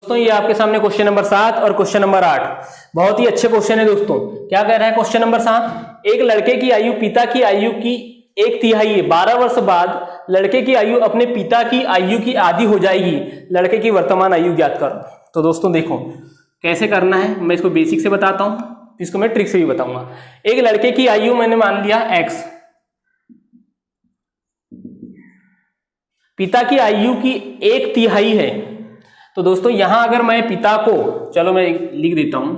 दोस्तों ये आपके सामने क्वेश्चन नंबर 7 और क्वेश्चन नंबर 8, बहुत ही अच्छे क्वेश्चन है दोस्तों। क्या कह रहा है क्वेश्चन नंबर 7, एक लड़के की आयु पिता की आयु की 1/3 है, 12 वर्ष बाद लड़के की आयु अपने पिता की आयु की आधी हो जाएगी, लड़के की वर्तमान आयु ज्ञात करो। तो दोस्तों देखो कैसे करना है, मैं इसको बेसिक से बताता हूं, इसको मैं ट्रिक से भी बताऊंगा। एक लड़के की आयु मैंने मान लिया x, पिता की आयु की 1/3 है, तो दोस्तों यहां अगर मैं पिता को, चलो मैं लिख देता हूं,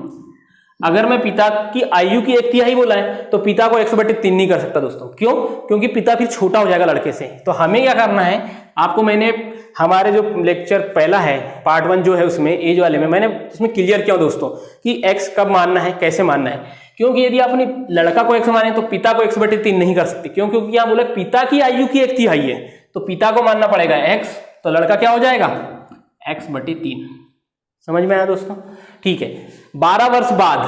अगर मैं पिता की आयु की 1/3 बोला है तो पिता को 1/3 नहीं कर सकता दोस्तों। क्यों, क्योंकि पिता फिर छोटा हो जाएगा लड़के से। तो हमें क्या करना है, आपको मैंने हमारे जो लेक्चर पहला है पार्ट 1 जो है उसमें एज वाले में मैंने उसमें क्लियर किया दोस्तों कि x कब मानना है, कैसे मानना है। क्योंकि यदि आपने लड़का को x माने तो पिता को 1/3 नहीं कर सकते। क्यों, क्योंकि यहाँ बोले पिता की आयु की 1/3 है, तो पिता को मानना पड़ेगा x, तो लड़का क्या हो जाएगा, x/3। समझ में आया दोस्तों? ठीक है, 12 वर्ष बाद,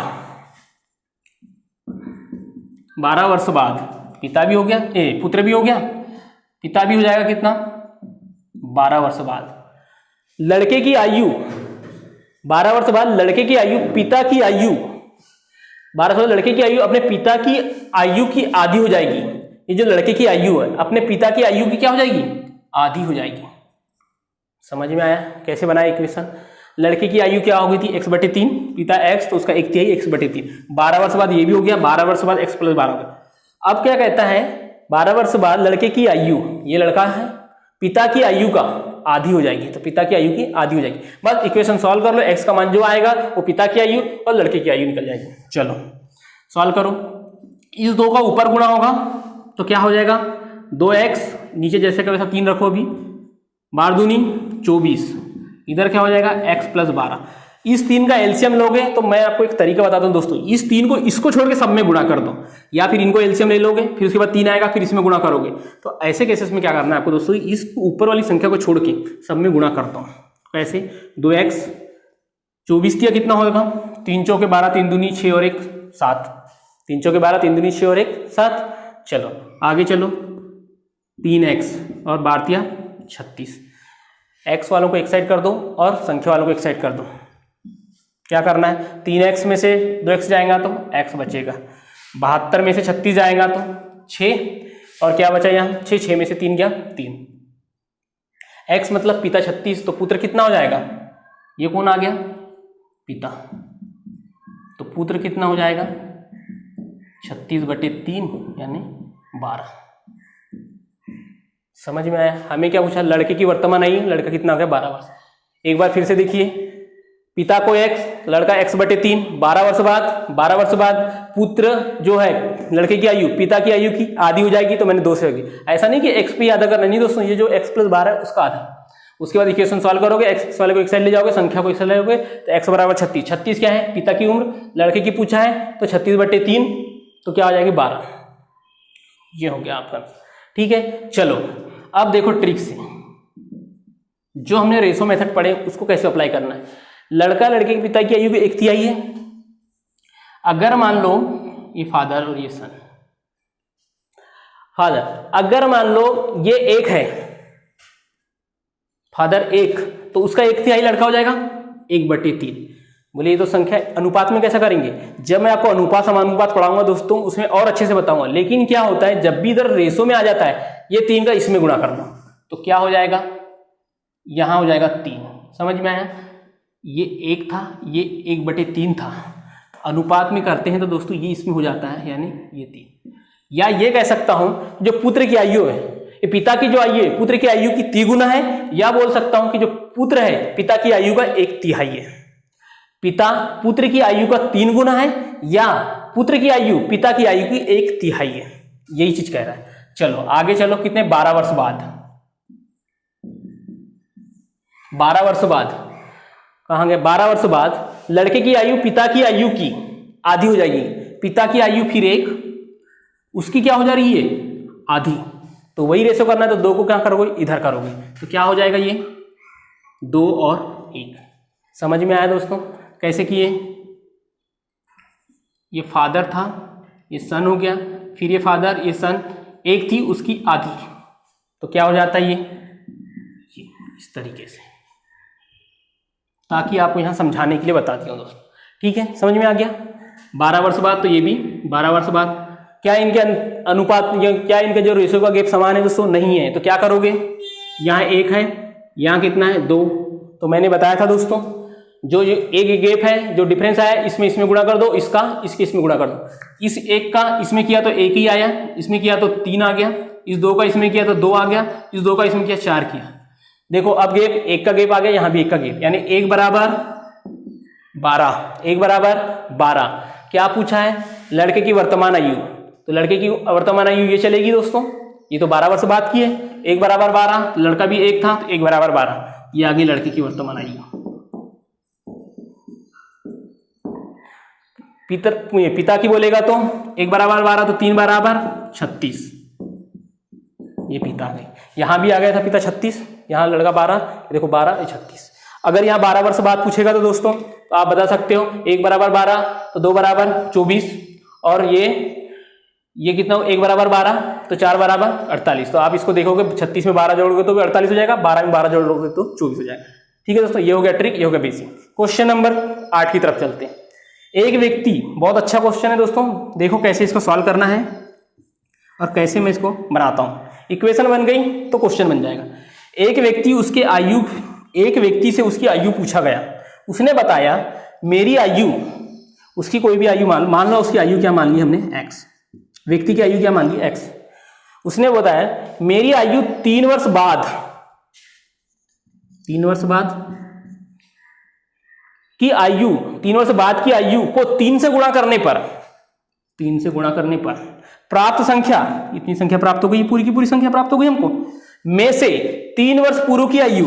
12 वर्ष बाद पिता भी हो गया, पुत्र भी हो गया, पिता भी हो जाएगा कितना, 12 वर्ष बाद लड़के की आयु, 12 वर्ष बाद लड़के की आयु पिता की आयु, 12 वर्ष लड़के की आयु अपने पिता की आयु की आधी हो जाएगी। ये जो लड़के की आयु है अपने पिता की आयु की क्या हो जाएगी, आधी हो जाएगी। समझ में आया कैसे बनाया इक्वेशन? लड़के की आयु क्या हो गई थी, x/3, पिता x तो उसका 1/3 x/3। 12 वर्ष बाद ये भी हो गया, 12 वर्ष बाद x + 12 हो गया। अब क्या कहता है, 12 वर्ष बाद लड़के की आयु, ये लड़का है, पिता की आयु का आधी हो जाएगी, तो पिता की आयु की आधी हो जाएगी। बस इक्वेशन सॉल्व कर लो, x का मान जो आएगा वो पिता की आयु और लड़के की आयु निकल जाएगी। चलो सॉल्व करो, इस 2 का ऊपर गुणा होगा तो क्या हो जाएगा, 2x, नीचे जैसे का वैसा 3 रखो, अभी 12 दूनी 24, इधर क्या हो जाएगा x + 12। इस 3 का एलसीएम लोगे तो मैं आपको एक तरीका बताता हूं दोस्तों, इस 3 को इसको छोड़ के सब में गुणा कर दो, या फिर इनको एलसीएम ले लोगे, फिर उसके बाद 3 आएगा, फिर इसमें गुणा करोगे। तो ऐसे केसेस में क्या करना है आपको दोस्तों, इस ऊपर वाली संख्या को छोड़ के सब में गुणा करता हूं। कैसे, 2x 24 दिया कितना होगा, 3 चौके 12, 3 दूनी 6 और 1 7, 3 चौके 12, 3 दूनी 6 और 1 7। चलो आगे चलो, 3x और 12 36, x वालों को एक साइड कर दो और संख्या वालों को एक साइड कर दो। क्या करना है, 3x में से 2x जाएगा तो x बचेगा, 72 में से 36 जाएगा तो 6, और क्या बचा यहाँ 6, 6 में से 3 गया 3। x मतलब पिता 36, तो पुत्र कितना हो जाएगा, ये कौन आ गया, पिता, तो पुत्र कितना हो जाएगा 36/3 यानी 12। समझ में आया? हमें क्या पूछा, लड़के की वर्तमान आयु, लड़का कितना हो गया 12 वर्ष। एक बार फिर से देखिए, पिता को x, लड़का x/3, 12 वर्ष बाद, 12 वर्ष बाद पुत्र जो है लड़के की आयु पिता की आयु की आधी हो जाएगी, तो मैंने 2 से होगी। ऐसा नहीं कि x पे आधा करना, नहीं दोस्तों, ये जो x + 12 है उसका आधा। उसके बाद इक्वेशन सॉल्व करोगे, x वाले को एक साइड ले जाओगे, संख्या को एक साइड ले जाओगे, तो x = 36। 36 क्या है, पिता की उम्र, लड़के की पूछा है तो 36/3, तो क्या हो जाएगी 12। ये हो गया आपका। ठीक है, चलो अब देखो ट्रिक से, जो हमने रेशो मेथड पढ़े उसको कैसे अप्लाई करना है। लड़का लड़के के पिता की आयु की 1/3 है, अगर मान लो ये फादर और ये सन, फादर अगर मान लो ये 1 है, फादर 1, तो उसका 1/3 लड़का हो जाएगा 1/3। बोले ये तो संख्या अनुपात में कैसा करेंगे? जब मैं आपको अनुपात समानुपात पढ़ाऊंगा दोस्तों उसमें और अच्छे से बताऊंगा। लेकिन क्या होता है जब भी इधर रेशो में आ जाता है ये 3 का इसमें गुणा करना, तो क्या हो जाएगा? यहां हो जाएगा 3। समझ में आया? ये 1 था, ये 1/3 था। अनुपात में करते हैं तो दोस्तों ये इसमें हो जाता है, यानी ये 3। या ये कह सकता हूं जो पुत्र की आयु है, ये पिता की जो आयु है पुत्र की आयु की 3 गुना है। या बोल सकता हूं कि जो पुत्र है पिता की आयु का 1/3 है। पिता पुत्र की आयु का 3 गुना है या पुत्र की आयु पिता की आयु की 1/3 है। यही चीज कह रहा है। चलो आगे चलो, कितने? 12 वर्ष बाद। 12 वर्ष बाद कहां गए? 12 वर्ष बाद लड़के की आयु पिता की आयु की आधी हो जाएगी। पिता की आयु फिर 1, उसकी क्या हो जा रही है? आधी। तो वही रेशो करना है तो 2 को क्या करोगे? इधर करोगे, तो क्या हो जाएगा? ये 2 और 1। समझ में आया दोस्तों कैसे किए? ये फादर था, ये सन हो गया, फिर ये फादर, ये सन, 1 थी उसकी आधी, तो क्या हो जाता है? ये इस तरीके से, ताकि आपको यहां समझाने के लिए बता दिया दोस्तों। ठीक है, समझ में आ गया? 12 वर्ष बाद, तो ये भी 12 वर्ष बाद। क्या इनके अनुपात या क्या इनके जो रेशो का गैप समान है दोस्तों? नहीं है। तो क्या करोगे? यहाँ 1 है, यहाँ कितना है? 2। तो मैंने बताया था दोस्तों जो एक गैप है, जो डिफरेंस आया इसमें गुणा कर दो, इसका इसके इसमें गुणा कर दो। इस 1 का इसमें किया तो 1 ही आया, इसमें किया तो 3 आ गया, इस 2 का इसमें किया तो 2 आ गया, इस 2 का इसमें किया 4 किया। देखो अब गैप 1 का गैप आ गया, यहां भी 1 का गैप, यानी 1 बराबर 12। 1 बराबर 12। क्या पूछा है? लड़के की वर्तमान आयु। तो लड़के की वर्तमान आयु ये चलेगी दोस्तों, ये तो 12 वर्ष बाद की है। 1 बराबर 12, लड़का भी 1 था तो 1 बराबर 12। ये आ गई लड़के की वर्तमान आयु। पिता की बोलेगा तो 1 बराबर 12 तो 3 बराबर 36। ये पिता आ गई। यहां भी आ गया था पिता 36, यहां लड़का 12, देखो 12 ये 36। अगर यहां 12 वर्ष बाद पूछेगा तो दोस्तों तो आप बता सकते हो 1 बराबर 12 तो 2 बराबर 24, और ये कितना हो? 1 बराबर 12 तो 4 बराबर 48। तो आप इसको देखोगे 36 में 12 जोड़ोगे तो भी 48 हो जाएगा, 12 में 12 जोड़ोगे तो 24 हो जाएगा। ठीक है दोस्तों, ये हो गया ट्रिक, ये हो गया बेसिक। क्वेश्चन नंबर 8 की तरफ चलते हैं। एक व्यक्ति, बहुत अच्छा क्वेश्चन है दोस्तों, देखो कैसे इसको सॉल्व करना है और कैसे मैं इसको बनाता हूं। इक्वेशन बन गई तो क्वेश्चन बन जाएगा। एक व्यक्ति से उसकी आयु पूछा गया, उसने बताया मेरी आयु, उसकी कोई भी आयु मान लो, उसकी आयु क्या मान ली हमने? x। व्यक्ति की आयु क्या मान ली? x। उसने बताया मेरी आयु 3 वर्ष बाद, 3 वर्ष बाद की आयु, 3 वर्ष बाद की आयु को 3 से गुणा करने पर, 3 से गुणा करने पर प्राप्त संख्या, इतनी संख्या प्राप्त हो गई, पूरी की पूरी संख्या प्राप्त हो गई हमको, में से 3 वर्ष पूर्व की आयु,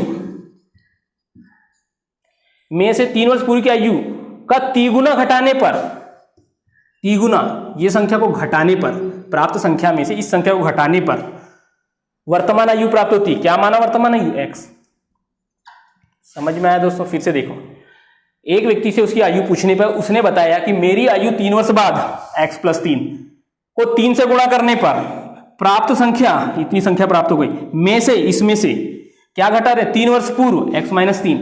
में से 3 वर्ष पूर्व की आयु का 3 गुना घटाने पर, 3 गुना ये संख्या को घटाने पर, प्राप्त संख्या में से इस संख्या को घटाने पर वर्तमान आयु प्राप्त होती। क्या माना? वर्तमान आयु x। समझ में आया दोस्तों? फिर से देखो, एक व्यक्ति से उसकी आयु पूछने पर उसने बताया कि मेरी आयु 3 वर्ष बाद x + 3 को 3 से गुणा करने पर प्राप्त संख्या, इतनी संख्या प्राप्त हो गई, में से इसमें से क्या घटा रहे? 3 वर्ष पूर्व x - 3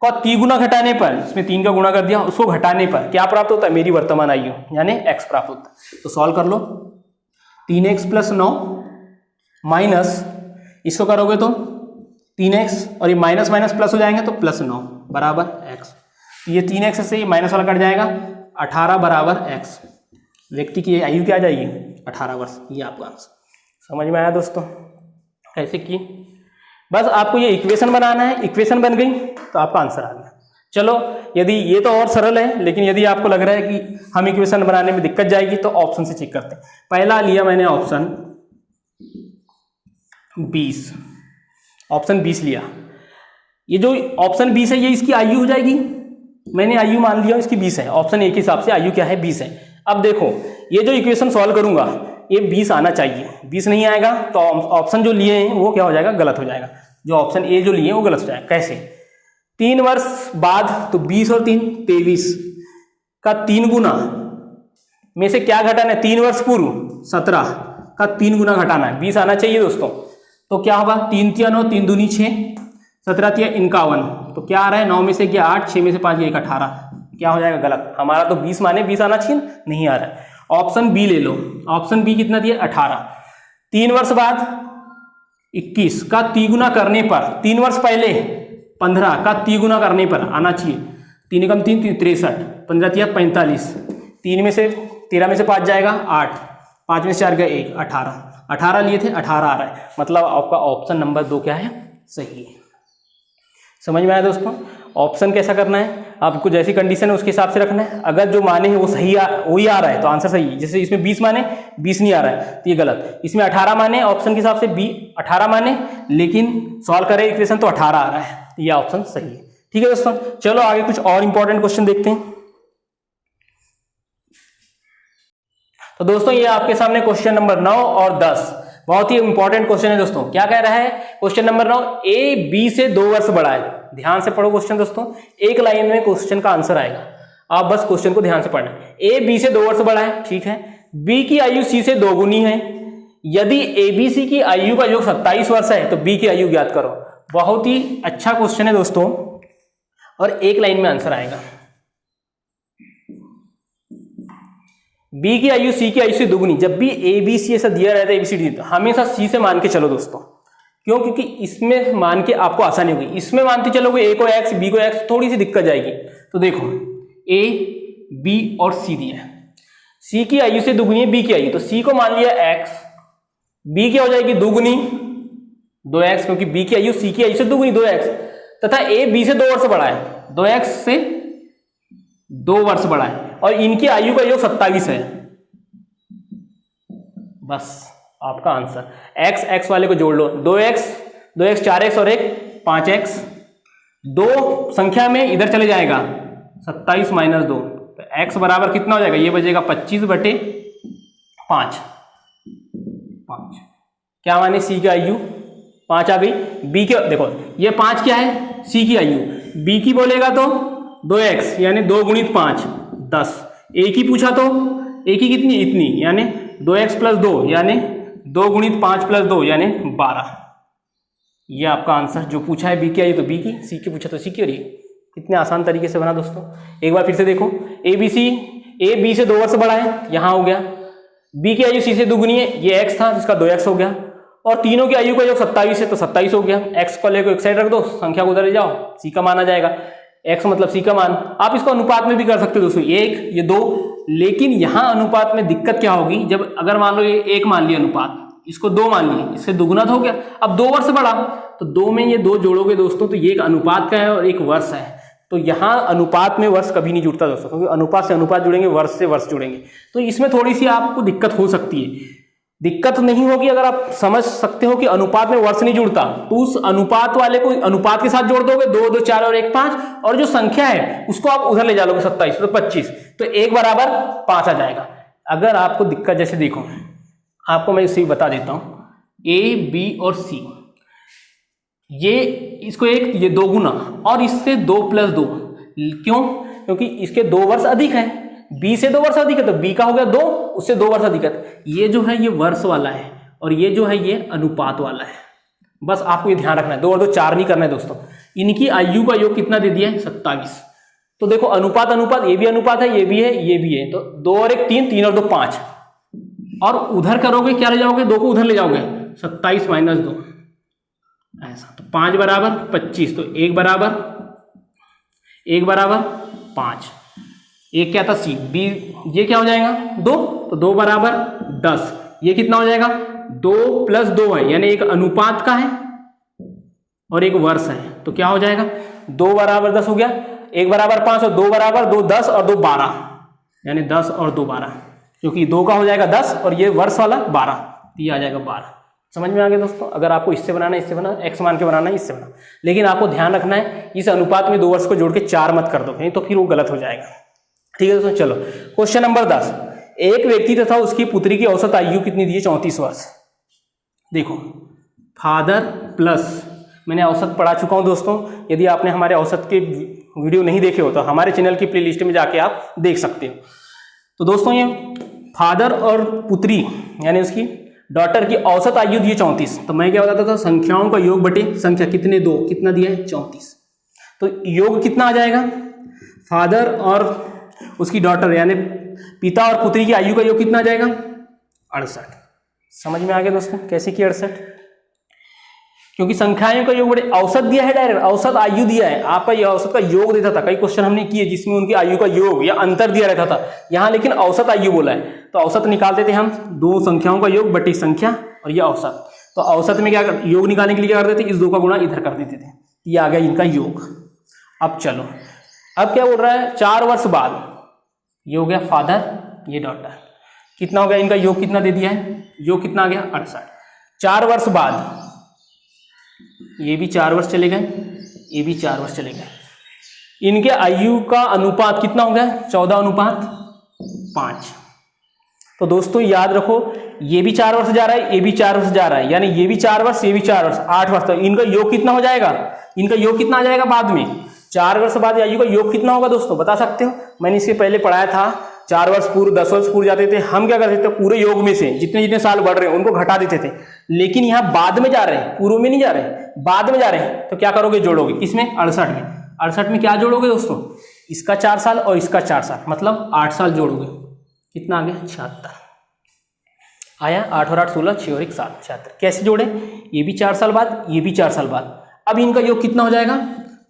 को 3 गुना घटाने पर, इसमें 3 का गुणा कर दिया, उसको घटाने पर क्या प्राप्त होता है? मेरी वर्तमान आयु यानी x प्राप्त होता है। तो सॉल्व कर लो। 3x + 9 माइनस, इसको करोगे तो 3x और ये माइनस माइनस प्लस हो जाएंगे तो +9 बराबर x। ये 3x से ये माइनस वाला कट जाएगा, 18 बराबर x। व्यक्ति की आयु क्या आ जाएगी? 18 वर्ष। ये आपका आंसर। समझ में आया दोस्तों कैसे की? बस आपको ये इक्वेशन बनाना है, इक्वेशन बन गई तो आपका आंसर आ गया। चलो, यदि ये तो और सरल है, लेकिन यदि आपको लग रहा है कि हम इक्वेशन बनाने में दिक्कत जाएगी तो ऑप्शन से चेक करते हैं। पहला लिया मैंने ऑप्शन 20, ऑप्शन 20 लिया। ये जो ऑप्शन 20 है ये इसकी आयु हो जाएगी, मैंने आयु मान लिया इसकी 20 है। ऑप्शन ए के हिसाब से आयु क्या है? 20 है। अब देखो ये जो इक्वेशन सॉल्व करूंगा ये 20 आना चाहिए, 20 नहीं आएगा तो ऑप्शन जो लिए हैं वो क्या हो जाएगा? गलत हो जाएगा। जो ऑप्शन ए जो लिए वो गलत हो जाएगा। कैसे? 3 वर्ष बाद तो 20 और 3 23 का 3 गुना में से क्या घटाना है? 3 वर्ष पूर्व 17 का 3 गुना घटाना है, 20 आना चाहिए दोस्तों। तो क्या होगा? 3 × 9 3 दूनी 6, 17 तिया 51, तो क्या आ रहा है 9 में से क्या 8, 6 में से 5 गया 1 18, क्या हो जाएगा गलत। हमारा तो 20 माने 20 आना चाहिए, नहीं आ रहा है। ऑप्शन बी ले लो, ऑप्शन बी कितना दिया 18। 3 वर्ष बाद 21 का तिगुना करने पर, 3 वर्ष पहले 15 का तिगुना करने पर आना चाहिए। 3 कम 3 63, 15 तिया 45, 3 में से 13 में से 5 जाएगा 8, 5 में से 4 गया 1 18, 18 लिए थे 18 आ रहा है, मतलब आपका ऑप्शन नंबर 2 क्या है सही है। समझ में आया दोस्तों। ऑप्शन कैसा करना है, आपको जैसी कंडीशन है उसके हिसाब से रखना है। अगर जो माने हैं वो सही वही आ रहा है तो आंसर सही है। जैसे इसमें 20 माने 20 नहीं आ रहा है तो ये गलत। इसमें 18 माने ऑप्शन के हिसाब से 18 माने, लेकिन सॉल्व करें इक्वेशन तो 18 आ रहा है, तो ये ऑप्शन सही है। ठीक है दोस्तों, चलो आगे कुछ और इंपॉर्टेंट क्वेश्चन देखते हैं। तो दोस्तों ये आपके सामने क्वेश्चन नंबर 9 और 10 बहुत ही इंपॉर्टेंट क्वेश्चन है दोस्तों। क्या कह रहा है क्वेश्चन नंबर 9, ए बी से 2 वर्ष बड़ा है। ध्यान से पढ़ो क्वेश्चन दोस्तों, एक लाइन में क्वेश्चन का आंसर आएगा, आप बस क्वेश्चन को ध्यान से पढ़ना। ए बी से 2 वर्ष बड़ा है, ठीक है। बी की आयु सी से 2 गुनी है। यदि ए बी सी की आयु का योग 27 वर्ष है तो बी की आयु ज्ञात करो। बहुत ही अच्छा क्वेश्चन है दोस्तों और एक लाइन में आंसर आएगा। बी की आयु सी की आयु से दुगुनी, जब भी ए बी सी ऐसा दिया रहता है एबीसीडी तो हमेशा सी से मान के चलो दोस्तों। क्यों? क्योंकि इसमें मान के आपको आसानी होगी। इसमें मानते चलोगे ए को एक्स बी को एक्स, थोड़ी सी दिक्कत जाएगी। तो देखो ए बी और सी दिया है, सी की आयु से दुगुनी है बी की आयु, तो सी को मान लिया एक्स, बी क्या हो जाएगी दुगुनी 2x, क्योंकि बी की आयु सी की आयु से दुगुनी 2x, तथा ए बी से 2 वर्ष बड़ा है, 2x से 2 वर्ष बड़ा है और इनकी आयु का योग 27 है। बस आपका आंसर। x x वाले को जोड़ लो, 2x 4x और 1 5x, 2 संख्या में इधर चले जाएगा 27 - 2, तो x बराबर कितना हो जाएगा, ये बचेगा 25/5। क्या माने सी की आयु 5 आ गई। बी के देखो ये 5 क्या है सी की आयु, बी की बोलेगा तो 2x यानी 2 × 5 10, ए की पूछा तो ए की कितनी इतनी यानी 2x + 2 यानी 2 × 5 + 2 यानी 12। ये आपका आंसर जो पूछा है बी की आयु तो बी की, सी की पूछा तो सी की। और ये कितने आसान तरीके से बना दोस्तों। एक बार फिर से देखो, ए बी से 2 वर्ष बड़ा है, यहाँ हो गया। बी की आयु सी से दुगुनी है, ये x था जिसका 2x हो गया, और तीनों की आयु का योग 27 है तो 27 हो गया। x को लेकर एक साइड रख दो, संख्या को उधर ले जाओ, सी का मान आ जाएगा। x मतलब सी का मान। आप इसको अनुपात में भी कर सकते हो दोस्तों, 1 ये 2, लेकिन यहां अनुपात में दिक्कत क्या होगी, जब अगर मान लो ये 1 मान लिया अनुपात, इसको 2 मान लिए, इससे दुगुना तो हो गया। अब 2 वर्ष बढ़ा तो 2 में ये 2 जोड़ोगे दोस्तों तो ये एक अनुपात का है और एक वर्ष है, तो यहाँ अनुपात में वर्ष कभी नहीं जुड़ता दोस्तों, क्योंकि अनुपात से अनुपात जुड़ेंगे, वर्ष से वर्ष जुड़ेंगे, तो इसमें थोड़ी सी आपको दिक्कत हो सकती है। दिक्कत नहीं होगी अगर आप समझ सकते हो कि अनुपात में वर्ष नहीं जुड़ता, तो उस अनुपात वाले को अनुपात के साथ जोड़ दोगे, 2 2 4 और 1 5, और जो संख्या है उसको आप उधर ले जा लोगे 27 तो 25, तो 1 बराबर 5 आ जाएगा। अगर आपको दिक्कत, जैसे देखो आपको मैं इसे बता देता हूं, ए बी और सी, ये इसको एक ये 2 गुना और इससे 2 + 2, क्यों? क्योंकि इसके 2 वर्ष अधिक है, बी से 2 वर्ष अधिक है तो बी का हो गया 2, उससे 2 वर्ष अधिक है। ये जो है ये वर्ष वाला है और ये जो है ये अनुपात वाला है। बस आपको ये ध्यान रखना है, 2 और 2 4 नहीं करना है दोस्तों। इनकी आयु का योग कितना दे दिया है 27, तो देखो अनुपात अनुपात, ये भी अनुपात है, ये भी है, ये भी है, तो 2 और 1 3, 3 और 2 5, और उधर करोगे क्या ले जाओगे, 2 को उधर ले जाओगे 27 - 2 ऐसा, तो 5 बराबर 25, तो 1 बराबर 5। एक क्या था सी, बी ये क्या हो जाएगा 2, तो 2 बराबर 10, ये कितना हो जाएगा 2 + 2 है यानी एक अनुपात का है और एक वर्ष है, तो क्या हो जाएगा 2 बराबर 10 हो गया, 1 बराबर 5 और 2 बराबर 2 10 और 2 12 यानी 10 और 2 12, क्योंकि 2 का हो जाएगा 10 और ये वर्ष वाला 12, ये आ जाएगा 12। समझ में आ गया दोस्तों। अगर आपको इससे बनाना है, इससे बनाना, एक्स मान के बनाना है, इससे बनाना, लेकिन आपको ध्यान रखना है इस अनुपात में 2 वर्ष को जोड़ के 4 मत कर दो, नहीं तो फिर वो गलत हो जाएगा। ठीक है दोस्तों, चलो क्वेश्चन नंबर 10, एक व्यक्ति तथा उसकी पुत्री की औसत आयु कितनी दी है 34 वर्ष। देखो फादर प्लस, मैंने औसत पढ़ा चुका हूं दोस्तों, यदि आपने हमारे औसत के वीडियो नहीं देखे हो तो हमारे चैनल की प्लेलिस्ट में जाके आप देख सकते हो। तो दोस्तों ये फादर और पुत्री यानी उसकी डॉटर की औसत आयु दी है 34। तो मैं क्या बताता था, संख्याओं का योग बटे संख्या कितने 2, कितना दिया है 34। तो योग कितना आ जाएगा, फादर और उसकी डॉटर यानी पिता और पुत्री की आयु का योग कितना आ जाएगा 68। समझ में आ गया दोस्तों कैसे कि 68, क्योंकि संख्याओं का योग बड़े औसत दिया है, डायरेक्ट औसत आयु दिया है। आपका ये औसत का योग देता था, कई क्वेश्चन हमने किए जिसमें उनकी आयु का योग या अंतर दिया रहता था, यहाँ लेकिन औसत आयु बोला है। तो औसत निकालते थे हम, दो संख्याओं का योग बटी संख्या और ये औसत। तो औसत में क्या योग निकालने के लिए क्या करते थे, इस 2 का गुणा इधर कर देते थे, ये आ गया इनका योग। अब चलो, अब क्या बोल रहा है, 4 वर्ष बाद ये हो गया फादर, ये डॉटर, कितना हो गया इनका योग, कितना दे दिया है, योग कितना आ गया 68। 4 वर्ष बाद ये भी 4 वर्ष चले गए, ये भी 4 वर्ष चले गए, इनके आयु का अनुपात कितना हो गया 14:5। तो दोस्तों याद रखो, ये भी 4 वर्ष जा रहा है, ये भी 4 वर्ष जा रहा है, यानी ये भी 4 वर्ष, ये भी 4 वर्ष, 8 वर्ष। तो इनका योग कितना हो जाएगा, इनका योग कितना आ जाएगा बाद में, 4 वर्ष बाद आयु का योग कितना होगा दोस्तों, बता सकते हो? मैंने इसके पहले पढ़ाया था, 4 वर्ष पूर्व 10 वर्ष पूर्व जाते थे, हम क्या करते थे, पूरे योग में से जितने जितने साल बढ़ रहे हैं उनको घटा देते थे। लेकिन यहाँ बाद में जा रहे हैं, पूर्व में नहीं जा रहे हैं, बाद में जा रहे हैं, तो क्या करोगे, जोड़ोगे किसमें, 68 में। 68 में क्या जोड़ोगे दोस्तों, इसका 4 साल और इसका 4 साल, मतलब 8 साल जोड़ोगे, कितना आ गया 76 आया। 8 और 8 16, 6 और 1 7, 76। कैसे जोड़े, ये भी 4 साल बाद, ये भी 4 साल बाद। अब इनका योग कितना हो जाएगा,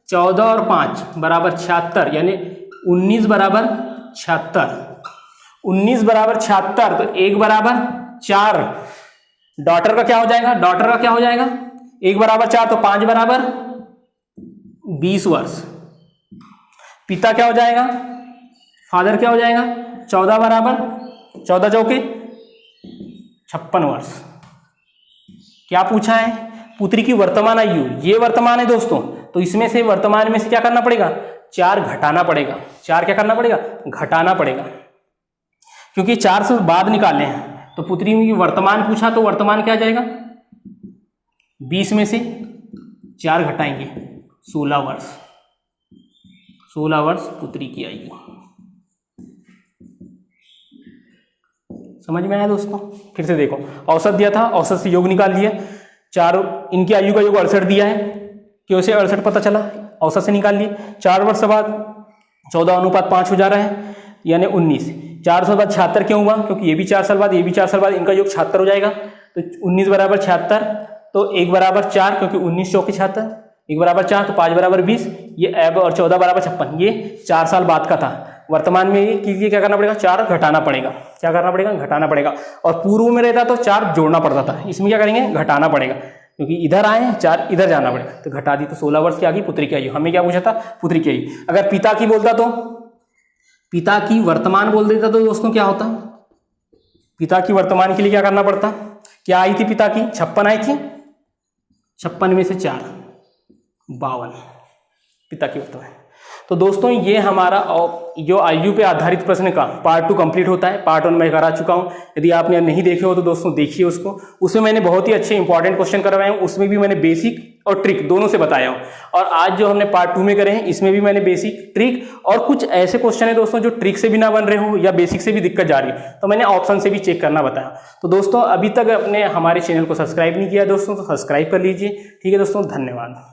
14 और 5 बराबर 76, यानी 19 बराबर 76। 19 बराबर 76, तो 1 बराबर 4। डॉटर का क्या हो जाएगा, डॉटर का क्या हो जाएगा, 1 बराबर 4, तो 5 बराबर 20 वर्ष। पिता क्या हो जाएगा, फादर क्या हो जाएगा, 14 बराबर 14 चौके 56 वर्ष। क्या पूछा है, पुत्री की वर्तमान आयु, ये वर्तमान है दोस्तों, तो इसमें से वर्तमान में से क्या करना पड़ेगा, 4 घटाना पड़ेगा। 4 क्या करना पड़ेगा, घटाना पड़ेगा, क्योंकि 4 से बाद निकालने हैं। तो पुत्री की वर्तमान पूछा, तो वर्तमान क्या आ जाएगा, 20 में से 4 घटाएंगे 16 वर्ष। 16 वर्ष पुत्री की आयु। समझ में आया दोस्तों? फिर से देखो, औसत दिया था, औसत से योग निकाल लिए, 4 इनकी आयु का योग 68 दिया है, क्यों से 68 पता चला, औसत से निकाल लिए। 4 वर्ष बाद 14:5 हो जा रहा है, यानी 19। 4 साल बाद 76 क्यों हुआ, क्योंकि ये भी 4 साल बाद, ये भी 4 साल बाद, इनका योग 76 हो जाएगा। तो 19 बराबर 76, तो 1 बराबर 4, क्योंकि 19 चौके 76, 1 बराबर 4, तो 5 बराबर 20, ये अब, और 14 बराबर 56, ये 4 साल बाद का था। वर्तमान में ये क्या करना पड़ेगा, 4 घटाना पड़ेगा। क्या करना पड़ेगा, घटाना पड़ेगा। और पूर्व में रहता तो 4 जोड़ना पड़ता था, इसमें क्या करेंगे, घटाना पड़ेगा, क्योंकि इधर आए 4 इधर जाना पड़ेगा, तो घटा दी। तो 16 वर्ष की आ गई पुत्री की आयु। हमें क्या पूछा था, पुत्री की आयु। अगर पिता की बोलता तो, पिता की वर्तमान बोल देता तो दोस्तों क्या होता, पिता की वर्तमान के लिए क्या करना पड़ता, क्या आई थी पिता की, 56 आई थी, 56 में से 4 52 पिता की वर्तमान। तो दोस्तों ये हमारा जो आयु पे आधारित प्रश्न का पार्ट 2 कंप्लीट होता है। पार्ट 1 मैं करा चुका हूं, यदि आपने नहीं देखे हो तो दोस्तों देखिए उसको। उसमें मैंने बहुत ही अच्छे इंपॉर्टेंट क्वेश्चन करवाए हूं, उसमें भी मैंने बेसिक और ट्रिक दोनों से बताया हूं। और आज जो हमने पार्ट 2 में करे हैं, इसमें भी मैंने बेसिक, ट्रिक और कुछ ऐसे क्वेश्चन है दोस्तों जो ट्रिक से भी ना बन रहे हो या बेसिक से भी दिक्कत जा रही है, तो मैंने ऑप्शन से भी चेक करना बताया। तो दोस्तों अभी तक अपने हमारे चैनल को सब्सक्राइब नहीं किया दोस्तों, तो सब्सक्राइब कर लीजिए। ठीक है दोस्तों, धन्यवाद।